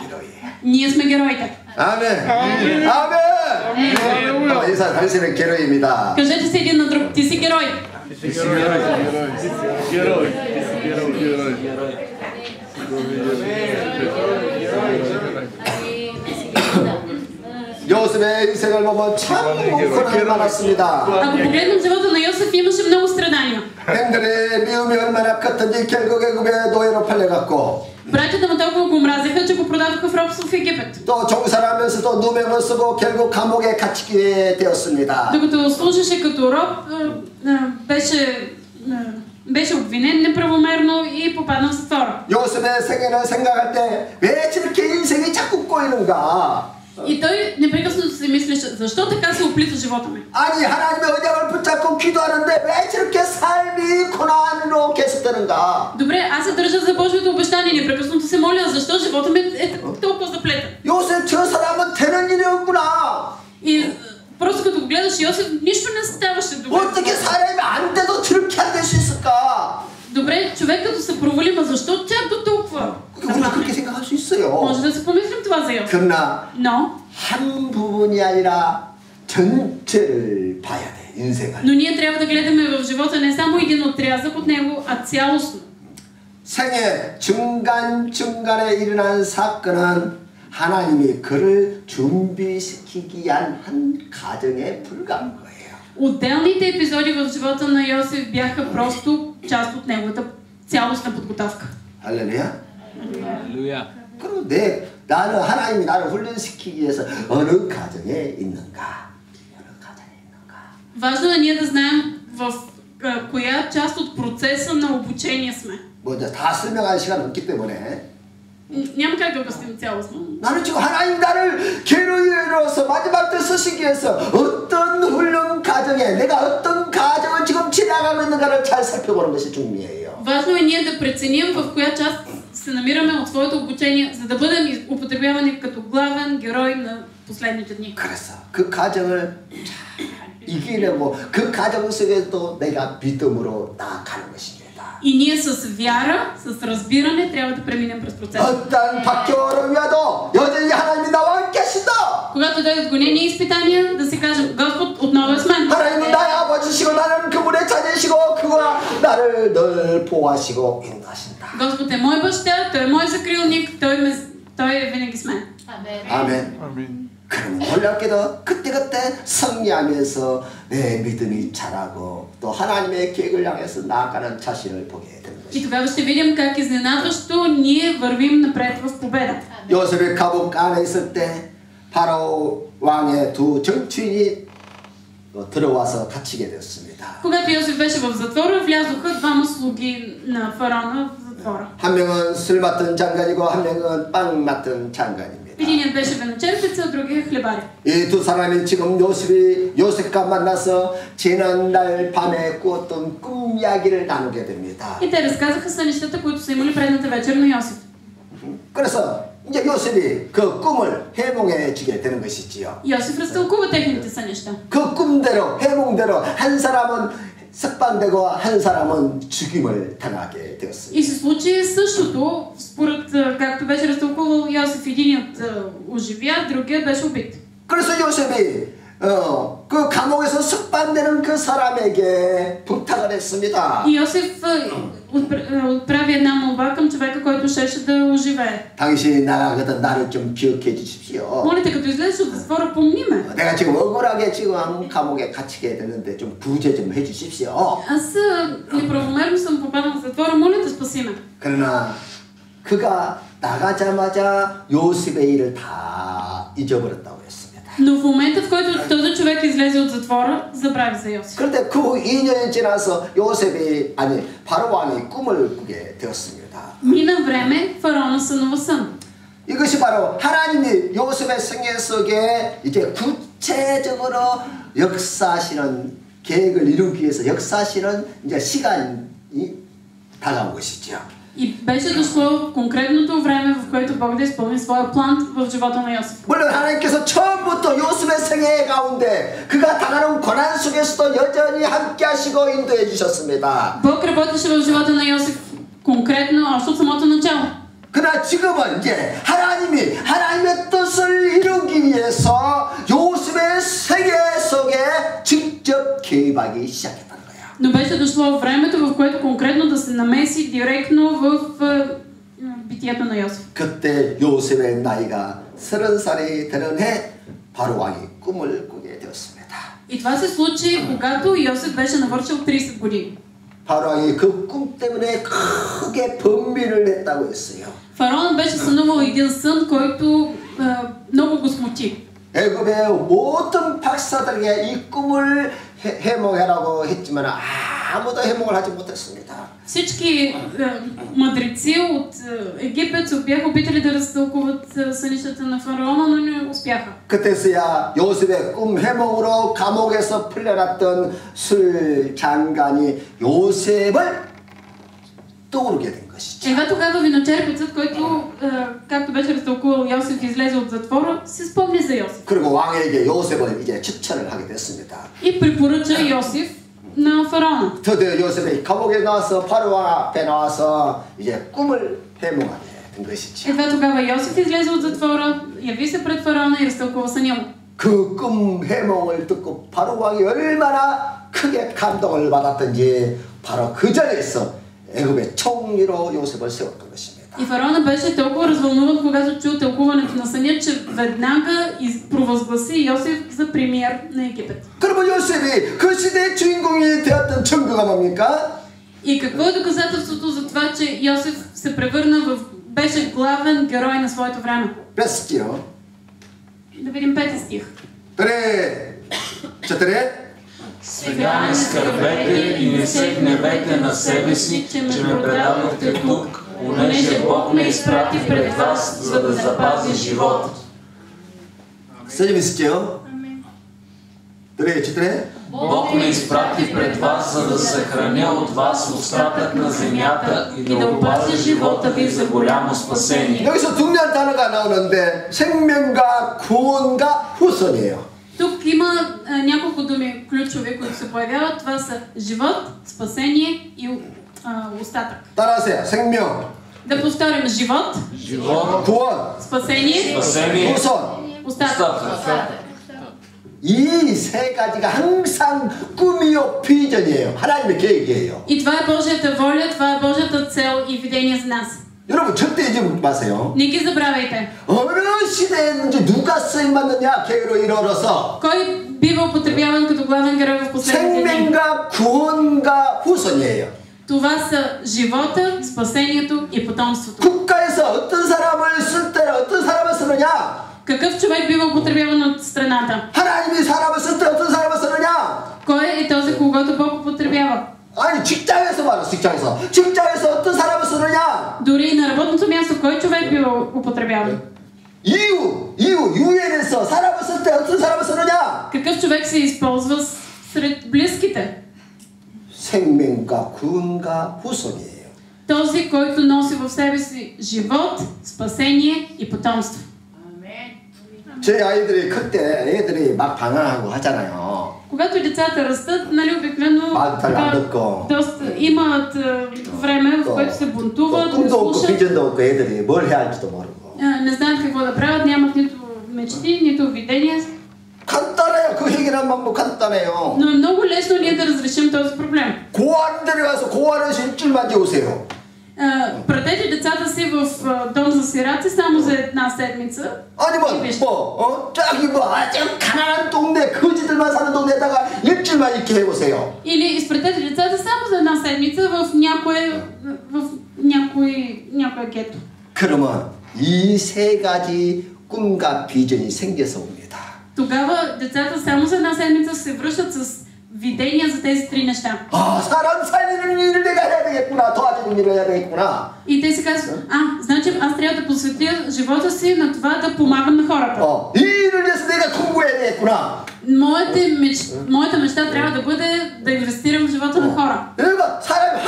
ние сме героите. 아멘. 아멘. 인사 당신은 게로입니다. Кажете се един на друг, ти си герой. 요셉의 인생을 보면 참 고난이 많았습니다. Ако погледнем живота на Йосиф, имаше много страдания. 형들의 미움이 얼마나 컸던지 결국 애굽의 노예로 팔려갔고 Братята му толкова го мразеха, че го продадоха в робство в Египет. 또 종살하면서도 누명을 쓰고 결국 감옥에 갇히게 되었습니다. Докато служеше като роб, беше обвинен неправомерно и попадна в затвора. 요셉의 생애를 생각할 때 왜 저렇게 인생이 자꾸 꼬이는가? И той непрекъснато си мислеше, защо така се оплита живота ми? 아니 하나님의 언약을 붙잡고 기도하는데 왜 저렇게 삶이 고난으로 계속되는가? Добре, аз се държа за Божието обещание, непрекъснато се моля, защо живота ми е толкова заплетен? 요셉 저 사람은 되는 일이 없구나. И просто като го гледаш Йосиф, нищо не ставаше добре. 어떻게 사람이 안 돼도 저렇게 안 될 수 있을까? Добре, човек като се провали, ма защо чак до толкова? 우리가 그렇게 생각할 수 있어요. Може да си помислим това за Йосиф. 그러나 Но 한 부분이 아니라 전체를 봐야 돼, 인생을. Но ние трябва да гледаме в живота не само един отрязък от него, а цялостно. 생애 중간중간에 일어난 사건은 하나님이 그를 준비시키기 위한 한 가정에 불과한 거예요. Отделните епизоди в живота на Йосиф бяха просто част от неговата цялостна подготовка. 할렐루야. 할렐루야. 그럼 나는 하나님이 나를 훈련시키기 위해서 어느 가정에 있는가? 어느 가정에 있는가? Важно е ние да знаем в коя част от процеса на обучение сме. 먼저 다 설명할 시간 없기 때문에 Няма как да обясним цялостно. 나는 지금 하나님 나를 계로이로서 마지막 때 쓰시기 위해서 어떤 훈련 가정에 내가 어떤 가정을 지금 지나가고 있는가를 잘 살펴보는 것이 중요해요. Важно е ние да преценим в коя част се намираме от своето обучение, за да бъдем употребявани като главен герой на последните дни. 그래서 그 가정을 잘 이기려고 그 가정 속에도 내가 믿음으로 나아가는 것입니다. И ние с вяра, с разбиране трябва да преминем през процеса. 어떤 박해오를 위하도 여전히 하나님이 나와 함께 하신다. Когато дойдат гонения и изпитания, да си кажем, Господ отново е с мен. 하나님은 나의 아버지시고 나는 그분의 자녀시고 그가 나를 늘 보호하시고 인도하신다. Господ е мой баща, той е мой закрилник, той е винаги с мен. 아멘. 그럼 놀랍게도 그때그때 승리하면서 내 믿음이 자라고 또 하나님의 계획을 향해서 나아가는 자신을 보게 되는 И 것입니다. тогава ще видим как изненадващо ние вървим напред в победа. 요셉이 감옥 안에 있을 때 바로 왕의 두 정치인이 들어와서 갇히게 되었습니다. Когато Йосиф беше в затвора, влязоха двама слуги на фараона в затвора. 한 명은 술 맡은 장관이고 한 명은 빵 맡은 장관입니다. Единият беше виночерпец, а другият хлебар. 이 두 사람이 지금 요셉과 만나서 지난날 밤에 꾸었던 꿈 이야기를 나누게 됩니다. И те разказаха сънищата, които са имали предната вечер на Йосиф. 그래서 이제 요셉이 그 꿈을 해몽해 주게 되는 것이지요. Йосиф разтълкува техните сънища. 그 꿈대로 해몽대로 한 사람은 석방되고 한 사람은 죽임을 당하게 되었습니다. И се случи същото, според както беше разтълкувал Йосиф, единият оживя, другият беше убит. 그래서 요셉이 그 감옥에서 석방되는 그 사람에게 부탁을 했습니다. И Йосиф отправи една молба към човека, който щеше да оживее. 당신이 나가거든 나를 좀 기억해 주십시오. Молите, като излезеш от затвора, помни ме. 내가 지금 억울하게 지금 감옥에 갇히게 되는데 좀 구제 좀 해주십시오. Аз неправомерно съм попаднал в затвора, моля да спаси ме. 그러나 그가 나가자마자 요셉의 일을 다 잊어버렸다고 했습니다. Но в момента, в който този човек излезе от затвора, забрави за Йосиф. 그런데 그 후 2년이 지나서 요셉이 아니 바로 왕이 꿈을 꾸게 되었습니다. Мина време, фараона сънува сън. 이것이 바로 하나님이 요셉의 생애 속에 이제 구체적으로 역사하시는 계획을 이루기 위해서 역사하시는 이제 시간이 다가온 것이죠. И беше дошло конкретното време, в което Бог да изпълни своя план в живота на Йосиф. 물론 하나님께서 처음부터 요셉의 생애 가운데 그가 당하는 고난 속에서도 여전히 함께 하시고 인도해 주셨습니다. Бог работеше в живота на Йосиф конкретно още от самото начало. 그러나 지금은 이제 하나님이 하나님의 뜻을 이루기 위해서 요셉의 생애 속에 직접 개입하기 시작했다는 거예요. Но беше дошло времето, в което конкретно да се намеси директно в битието на Йосиф. 그때 요셉의 나이가 30살이 되는 해 바로 왕이 꿈을 꾸게 되었습니다. И това се случи, когато Йосиф беше навършил 30 години. 바로 왕이 그 꿈 때문에 크게 번민을 했다고 했어요. Фараон беше сънувал един сън, който много го смути. 애굽의 모든 박사들에게 이 꿈을 해몽하라고 했지만 아무도 해몽을 하지 못했습니다. Всички мъдреци от Египет се бяха опитали да разтълкуват сънищата на фараона, но не успяха. 그때서야 요셉의 꿈 해몽으로 감옥에서 풀려났던 술장관이 요셉을 떠오르게 된 것이죠. Едва тогава виночерпецът, който, както беше разтълкувал Йосиф, излезе от затвора, се спомни за Йосиф. 그리고 왕에게 요셉을 이제 추천을 하게 됐습니다. И препоръча Йосиф на фараона. 드디어 요셉이 감옥에 나와서 바로 왕 앞에 나와서 이제 꿈을 해몽하게 된 것이죠. Едва тогава Йосиф излезе от затвора, яви се пред фараона и разтълкува съня му. 그 꿈 해몽을 듣고 바로 왕이 얼마나 크게 감동을 받았던지 바로 그 자리에서 애굽의 총리로 요셉을 세웠던 것입니다. И фараона беше толкова развълнуван, когато чу тълкуването на съня, че веднага провъзгласи Йосиф за премиер на Египет. 그러면 요셉이 그 시대의 주인공이 되었던 증거가 뭡니까? И какво е доказателството за това, че Йосиф се превърна беше главен герой на своето време? 뺐지요. Да видим 5 стих. 그래, четире. Сега не скърбете и не се гневете на себе си, че ме предадохте тук, понеже Бог ме изпрати пред вас, за да запази живота. 써있죠? 그래, четире. Бог ме изпрати пред вас, за да съхраня от вас остатък на земята и да опазя живота ви за голямо спасение. 여기서 중요한 단어가 나오는데 생명과 구원과 후손이에요. Тук има няколко думи ключови, които се появяват. Това са живот, спасение и остатък. 따라하세요. 생명, Да повторим живот, Живот, 구원, спасение, спасение, 후손. остатък. 이 세 가지가 항상 꿈이요 비전이에요. 하나님의 계획이에요. И това е Божията воля, това е Божията цел и видение за нас. 여러분 절대 잊지 마세요. Не ги забравяйте. 어느 시대에는지 누가 쓰임받느냐 계획으로 이르러서 Кой бива употребяван като главен герой в последните дни? 생명과 구원과 후손이에요. Това са живота, спасението и потомството. 국가에서 어떤 사람을 쓸 때는 어떤 사람을 쓰느냐? Какъв човек бива употребяван от страната? 하나님이 사람을 쓸 때 어떤 사람을 쓰느냐? Кой е този, когато Бог употребява? 아니 직장에서 말아 직장에서 어떤 사람을 쓰느냐? Дори на работното място, кой човек бива употребяван? 유엔에서 사람을 쓸 때 어떤 사람을 쓰느냐? Какъв човек се използва сред близките? 생명과 구원과 후손이에요. Този, който носи в себе си живот, спасение и потомство. 제 아이들이 클 때 애들이 막 방황하고 하잖아요. Когато децата растат, нали обикновено доста имат време, в което се бунтуват, не 꿈도 없고 слушат, 비전도 없고 애들이 뭘 해야 할지도 모르고. не знаят какво да правят, нямат нито мечти, нито видения. 간단해요. 그 해결하면 뭐 간단해요. Но е много лесно ние да разрешим този проблем. 고아원들이 가서 고아원에서 일주일만 재우세요. Пратете децата си в дом за сираци само за една седмица. 아니면 저기 아주 가난한 동네 거지들만 사는 동네에다가 일주일만 있게 해보세요. Или изпратете децата само за една седмица в някое гето. 그러면 이 세 가지 꿈과 비전이 생겨서 옵니다. Тогава децата само за една седмица се връщат с видения за тези три неща. 아, 사람 살리는 일을 내가 해야 되겠구나. 도와주는 일을 해야 되겠구나. И те си казват, значи аз трябва да посветя живота си на това да помагам на хората. 이 일을 위해서 내가 공부해야 되겠구나. Моята мечта трябва да бъде да инвестирам в живота на хора. 그러니까 사람이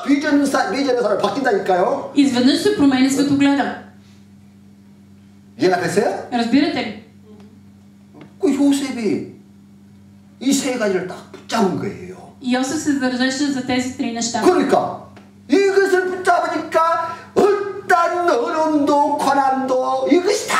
비전의 사람이 바뀐다니까요. Изведнъж се промени светогледа. 이해가 됐어요? Разбирате ли? 그 요셉이 이 세 가지를 딱 붙잡은 거예요. Йосиф се държеше за тези три неща. 그러니까 이것을 붙잡으니까 어떤 어려움도 고난도 이것이 다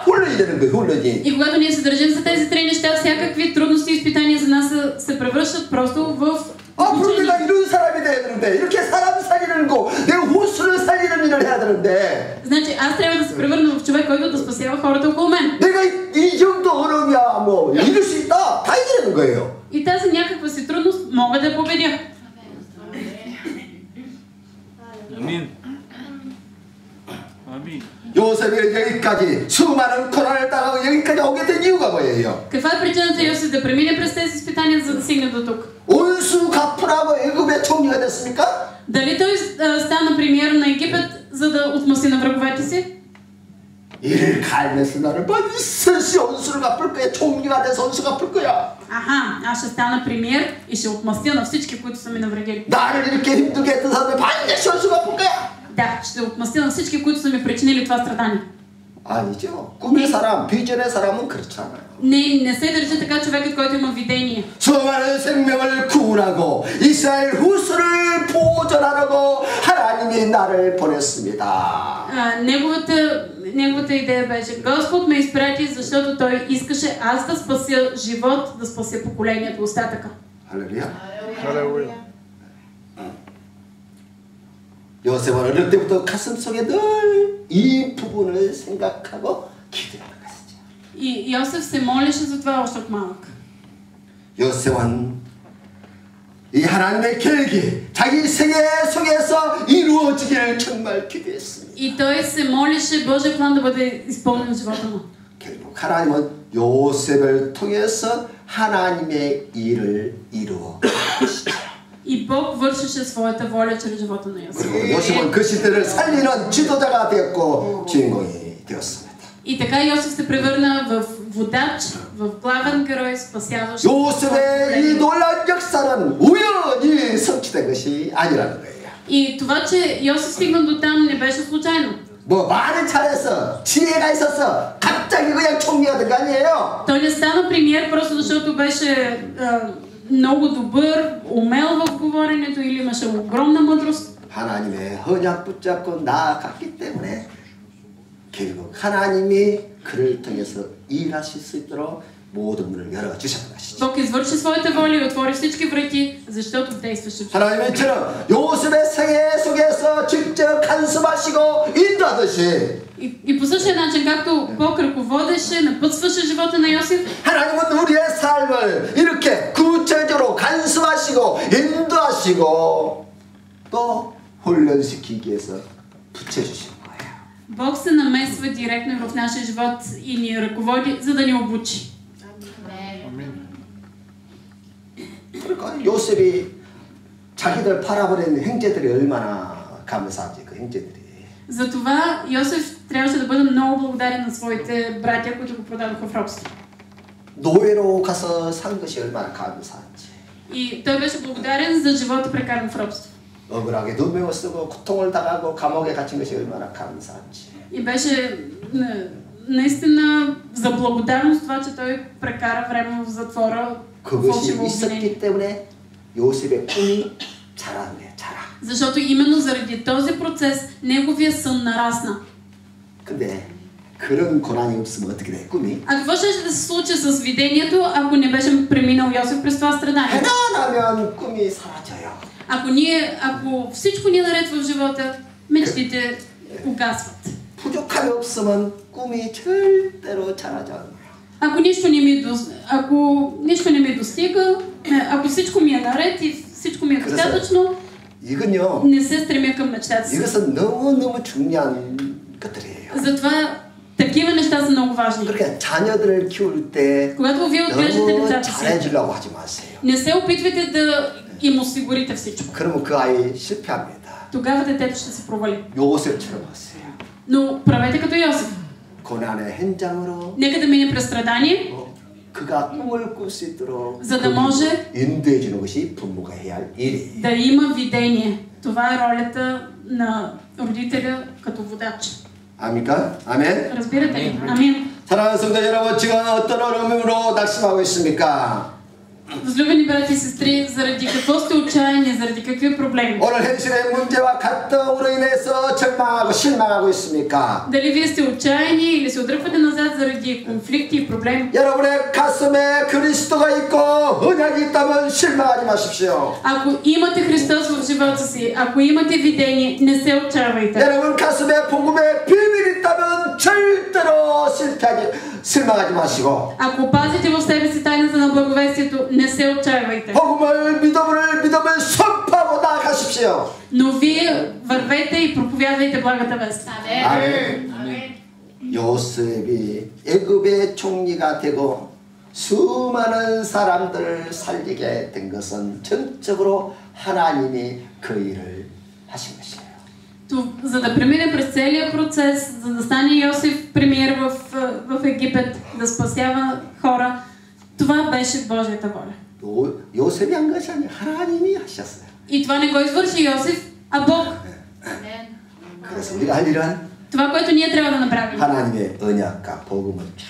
훈련이 되는 거예요. 훈련이. И когато ние се държим за тези три неща, всякакви трудности и изпитания за нас се превръщат просто в 앞으로 내가 이런 사람이 돼야 되는데 이렇게 사람 살리는 거 내가 호수를 살리는 일을 해야 되는데 Значи аз трябва да се превърна в човек, който да спасява хората около мен. 내가 이 정도 어려움이야 뭐 이럴 수 있다 다 이기는 거예요. И тази някаква си трудност мога да я победя. 아멘. 아멘. 요셉이 여기까지 수많은 고난을 당하고 여기까지 오게 된 이유가 뭐예요? Каква е причината Йосиф да премине през тези изпитания, за да стигне до тук? 온수 갚으라고 애굽의 총리가 됐습니까? Дали той стана премиер на Египет, за да отмъсти на враговете си? 이를 갈면서 나를 반드시 온수를 갚을 거야. 총리가 돼서 온수 갚을 거야. Аз ще стана премиер и ще отмъстя на всички, които са ми навредили. 나를 이렇게 힘들게 했던 사람들 반드시 온수 갚을 거야. Да, ще отмъстя на всички, които са ми причинили това страдание. 아니죠. 꿈의 사람, 비전의 사람은 그렇지 않아요. Не се държи така човекът, който има видение. 수많은 생명을 구원하고 이스라엘 후손을 보존하라고 하나님이 나를 보냈습니다. Неговата идея беше: Господ ме изпрати, защото Той искаше аз да спася живот, да спася поколението, остатъка. 할렐루야. 할렐루야. 요셉은 어릴 때부터 가슴속에 늘 이 부분을 생각하고 기도하는 것이죠. И Йосиф се молеше за това още от малък. 요셉은 이 하나님의 계획이 자기 생애 속에서 이루어지기를 정말 기도했습니다. И той се молеше Божия план да бъде изпълнен в живота му. 결국 하나님은 요셉을 통해서 하나님의 일을 이루어 가시죠. И Бог вършеше своята воля чрез живота на Йосиф. 그리고 요셉은 그 시대를 살리는 지도자가 되었고 주인공이 되었습니다. И така Йосиф се превърна в водач, в главен герой, спасяващ. 요셉의 이 놀라운 역사는 우연히 성취된 것이 아니라는 거예요. И това, че Йосиф стигна до там, не беше случайно. 뭐 말을 잘해서 지혜가 있어서 갑자기 그냥 총리가 된 거 아니에요. Той не стана премиер просто защото беше много добър, умел в говоренето или имаше огромна мъдрост. 하나님의 언약 붙잡고 나아갔기 때문에 결국 하나님이 그를 통해서 일하실 수 있도록 모든 문을 열어주셨던 것이죠. Бог извърши своята воля и отвори всички врати, защото действаше. 하나님은 저는 요셉의 생애 속에서 직접 간섭하시고 인도하듯이 И по същия начин, както Бог ръководеше, напътстваше живота на Йосиф, 하나님은 우리의 삶을 이렇게 구체적으로 간섭하시고 인도하시고 또 훈련시키기 위해서 붙여주시는 거예요. Бог се намесва директно в нашия живот и ни ръководи, за да ни обучи. 그러니까 요셉이 자기들 팔아버린 형제들이 얼마나 감사한지 그 형제들이. Затова Йосиф трябваше да бъде много благодарен на своите братя, които го продадоха в робство. 노예로 가서 산 것이 얼마나 감사한지. И той беше благодарен за живота прекаран в робство. 억울하게 누명을 쓰고 고통을 당하고 감옥에 갇힌 것이 얼마나 감사한지. И беше наистина за благодарност това, че той прекара време в затвора. 그것이 있었기 때문에 요셉의 꿈이 자란 거예요. 자라. Защото именно заради този процес неговия сън нарасна. 근데 그런 고난이 없으면 어떻게 돼? 꿈이? А какво ще да се случи с видението, ако не беше преминал Йосиф през това страдание? 해난하면 꿈이 사라져요. Ако всичко ни е наред в живота, мечтите угасват. 부족함이 없으면 꿈이 절대로 자라지 않아요. Ако нищо не ми достига, ако всичко ми е наред и всичко ми е достатъчно, 이건요. не се стремя към мечтата си. 이것은 너무너무 중요한 것들이에요. Затова такива неща са много важни. 그러니까 자녀들을 키울 때 Когато вие отглеждате 너무 децата си, 잘해주려고 하지 마세요. не се опитвайте да им осигурите всичко. 그러면 그 아이 실패합니다. Тогава детето ще се провали. 요셉처럼 하세요. Но правете като Йосиф. 고난의 현장으로 Нека да мине през страдание, 그가 꿈을 꿀 수 있도록 за да може 인도해 주는 것이 부모가 해야 할 일이에요. да има видение. Това е ролята на родителя като водач. 아닙니까? 아멘. Разбирате ли? Амин. 사랑하는 성도 여러분, 지금 어떤 어려움으로 낙심하고 있습니까? Възлюбени брати и сестри, заради какво сте отчаяни, заради какви проблеми? 오늘 현실의 문제와 갈등으로 인해서 절망하고 실망하고 있습니까? Дали вие сте отчаяни или се отдръпвате назад заради конфликти и проблеми? 여러분의 가슴에 그리스도가 있고 언약이 있다면 실망하지 마십시오. Ако имате Христос в живота си, ако имате видение, не се отчаявайте. 여러분 가슴에 복음의 비밀이 있다면 절대로 실망하지 마시고 Ако пазите в себе си тайната на благовестието, не се отчаявайте. 믿음을 선포하고 나아가십시오. Но вие вървете и проповядвайте благата вест. 아멘. 요셉이 애굽의 총리가 되고 수많은 사람들을 살리게 된 것은 전적으로 하나님이 그 일을 하신 것이에요. За да премине през целия процес, за да стане Йосиф премиер в Египет, да спасява хора, това беше Божията воля. 요셉이 한 것이 아니라 하나님이 하셨어요. И това не го извърши Йосиф, а Бог. 그래서 우리가 할 일은 Това, което ние трябва да направим, 하나님의 언약과 복음을 쫙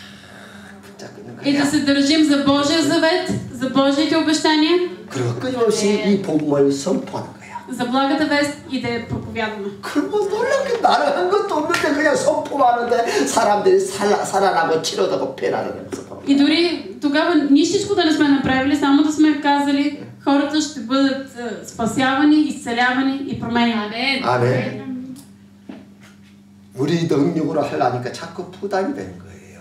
붙잡고 있는 е да 거예요. се държим за Божия завет, за Божиите обещания, 그리고 끊임없이 이 복음을 선포하는 거예요. за благата вест и да я проповядваме. 그럼 놀랍게 나는 한 것도 없는데 그냥 선포하는데 사람들이 살아나고 치료되고 변화되는 거죠. И дори тогава нищичко да не сме направили, само да сме казали, хората ще бъдат спасявани, изцелявани и променени. 아멘. 우리 능력으로 하려니까 자꾸 부담이 되는 거예요.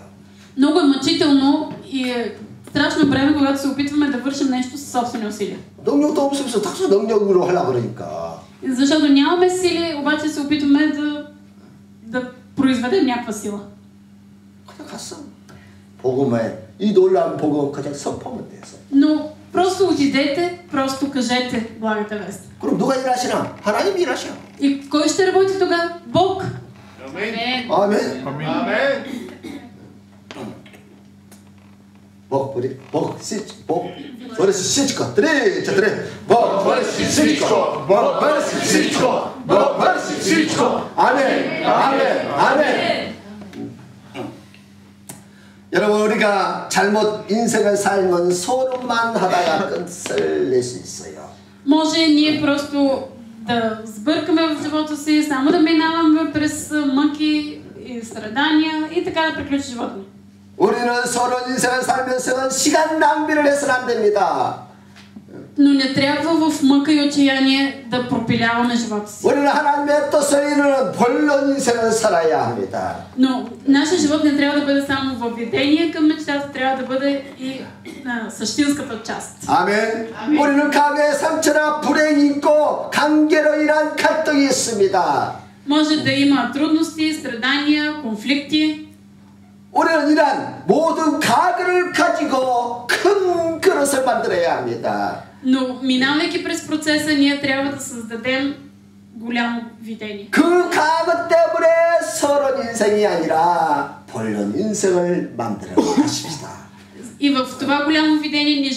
Много е мъчително и е страшно време, когато се опитваме да вършим нещо със собствени усилия. 능력도 없으면서 자꾸 능력으로 하려고 그러니까. Защото нямаме сили, обаче се опитваме да произведем някаква сила. 그냥 갔어. 복음에 이 놀라운 복음 그냥 선포하면 돼서. Но просто отидете, просто кажете благата вест. 그럼 누가 일하시나? 하나님이 일하셔. И кой ще работи тогава? Бог. 아멘. 아멘. Бог 버리시 всичко. Три. Бог 버리시 всичко. Бог 버리시 всичко. Бог 버리시 всичко. 아멘. 아멘. 여러분 우리가 잘못 인생을 살면 소름만 하다가 끝을 낼 수 있어요. Може ние просто да сбъркаме в живота си, само да минаваме през мъки и страдания и така да приключи живота ни. 우리는 서로 인생을 살면서 시간 낭비를 해서는 안 됩니다. Но не трябва в мъка и отчаяние да пропиляваме живота си. 우리는 하나님의 뜻을 이루는 본론 인생을 살아야 합니다. Но нашия живот не трябва да бъде само във видение към мечтата, трябва да бъде и същинската част. 아멘. 우리는 가게 상처나 불행이 있고 관계로 인한 갈등이 있습니다. Може да има трудности, страдания, конфликти. 우리는 이런 모든 가글을 가지고 큰 그릇을 만들어야 합니다. Но минавайки през процеса, ние трябва да създадем голямо видение. 그 가글 때문에 서론 인생이 아니라 본론 인생을 만들어 가십시다. И в това голямо видение не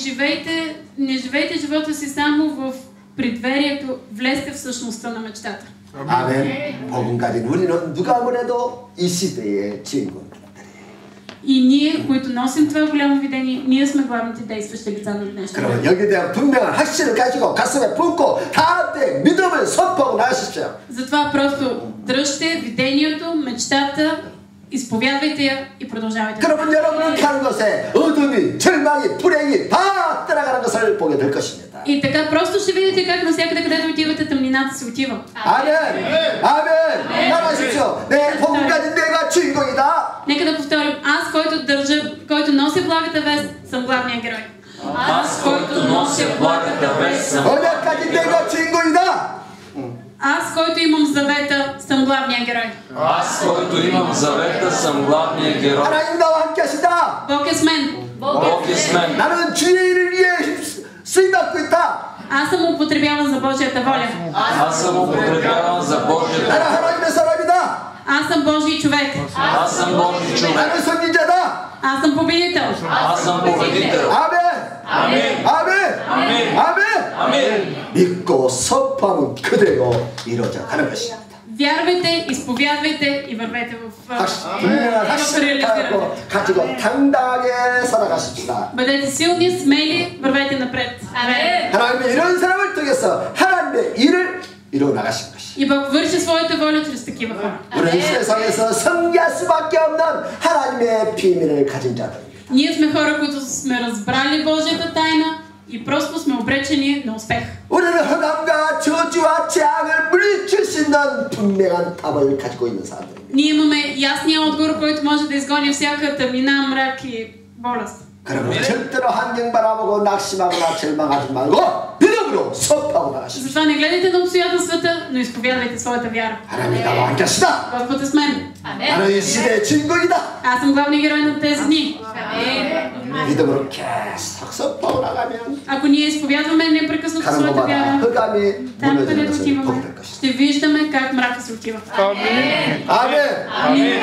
живейте живота си само в предверието, влезте в същността на мечтата. 아멘. 복음 가진 우리는 누가 뭐래도 이 시대의 주인공. И ние, които носим това голямо видение, ние сме главните действащи лица на днешния. 그럼 여기에 대한 분명한 확신을 가지고 가슴에 품고 다한테 믿음을 선포하고 나가십시오. Затова просто дръжте видението, мечтата, изповядвайте я и продължавайте. 그러면 여러분은 가는 곳에 어둠이, 절망이, 불행이 다 떠나가는 것을 보게 될 것입니다. И така просто ще видите как навсякъде, където отивате, тъмнината си отива. 아멘. 아멘. 나가십시오. 내 복음 가진 내가 주인공이다. Нека да повторим. Аз, който нося благата вест, съм главния герой. Аз, който нося благата вест, съм 언약 가진 내가 주인공이다. Аз, който имам завета, съм главния герой. Аз, който имам завета, съм главния герой. 하나님 나와 함께 하시다. Бог е с мен. Бог е с мен. 나는 주의 일을 위해 쓰임받고 있다. Аз съм употребяван за Божията воля. Аз съм употребяван за Божията. 나는 하나님의 사람이다. Аз съм Божий човек. Аз съм Божий човек. 나는 선지자다. Аз съм победител. Аз съм победител. 아멘. 아멘. 아멘. 아멘. 아멘. 아멘. 믿고 선포하면 그대로 이루어져 가는 것입니다. Вярвайте, изповядвайте и вървете 분명한 в 확신을 реализиране. 가지고 당당하게 살아가십시다. Бъдете силни, смели, вървете напред. 하나님의 이런 사람을 통해서 하나님의 일을 이루어 나가신 것이. И Бог върши своята воля чрез такива хора. 우리는 세상에서 승리할 수밖에 없는 하나님의 비밀을 가진 자들입니다. Ние сме хора, които сме разбрали Божията тайна и просто сме обречени на успех. 우리는 흑암과 저주와 재앙을 물리칠 수 있는 분명한 답을 가지고 있는 사람들입니다. Ние имаме ясния отговор, който може да изгони всяка тъмнина, мрак и болест. 그러면 절대로 환경 바라보고 낙심하거나 절망하지 말고 믿음으로 선포하고 나가십시오. Затова не гледайте на обстоятелствата, но изповядвайте своята вяра. 하나님이 나와 함께 하시다. Господ е с мен. 나는 이 시대의 주인공이다. Аз съм главният герой на тези дни. 믿음으로 계속 선포하고 나가면 Ако ние изповядваме непрекъснато 가는 своята 곳마다 вяра, 흑암이 там 무너지는 където 것을 보게 отиваме, 될 것이다. ще виждаме как мрака се отива. 아멘. 아멘.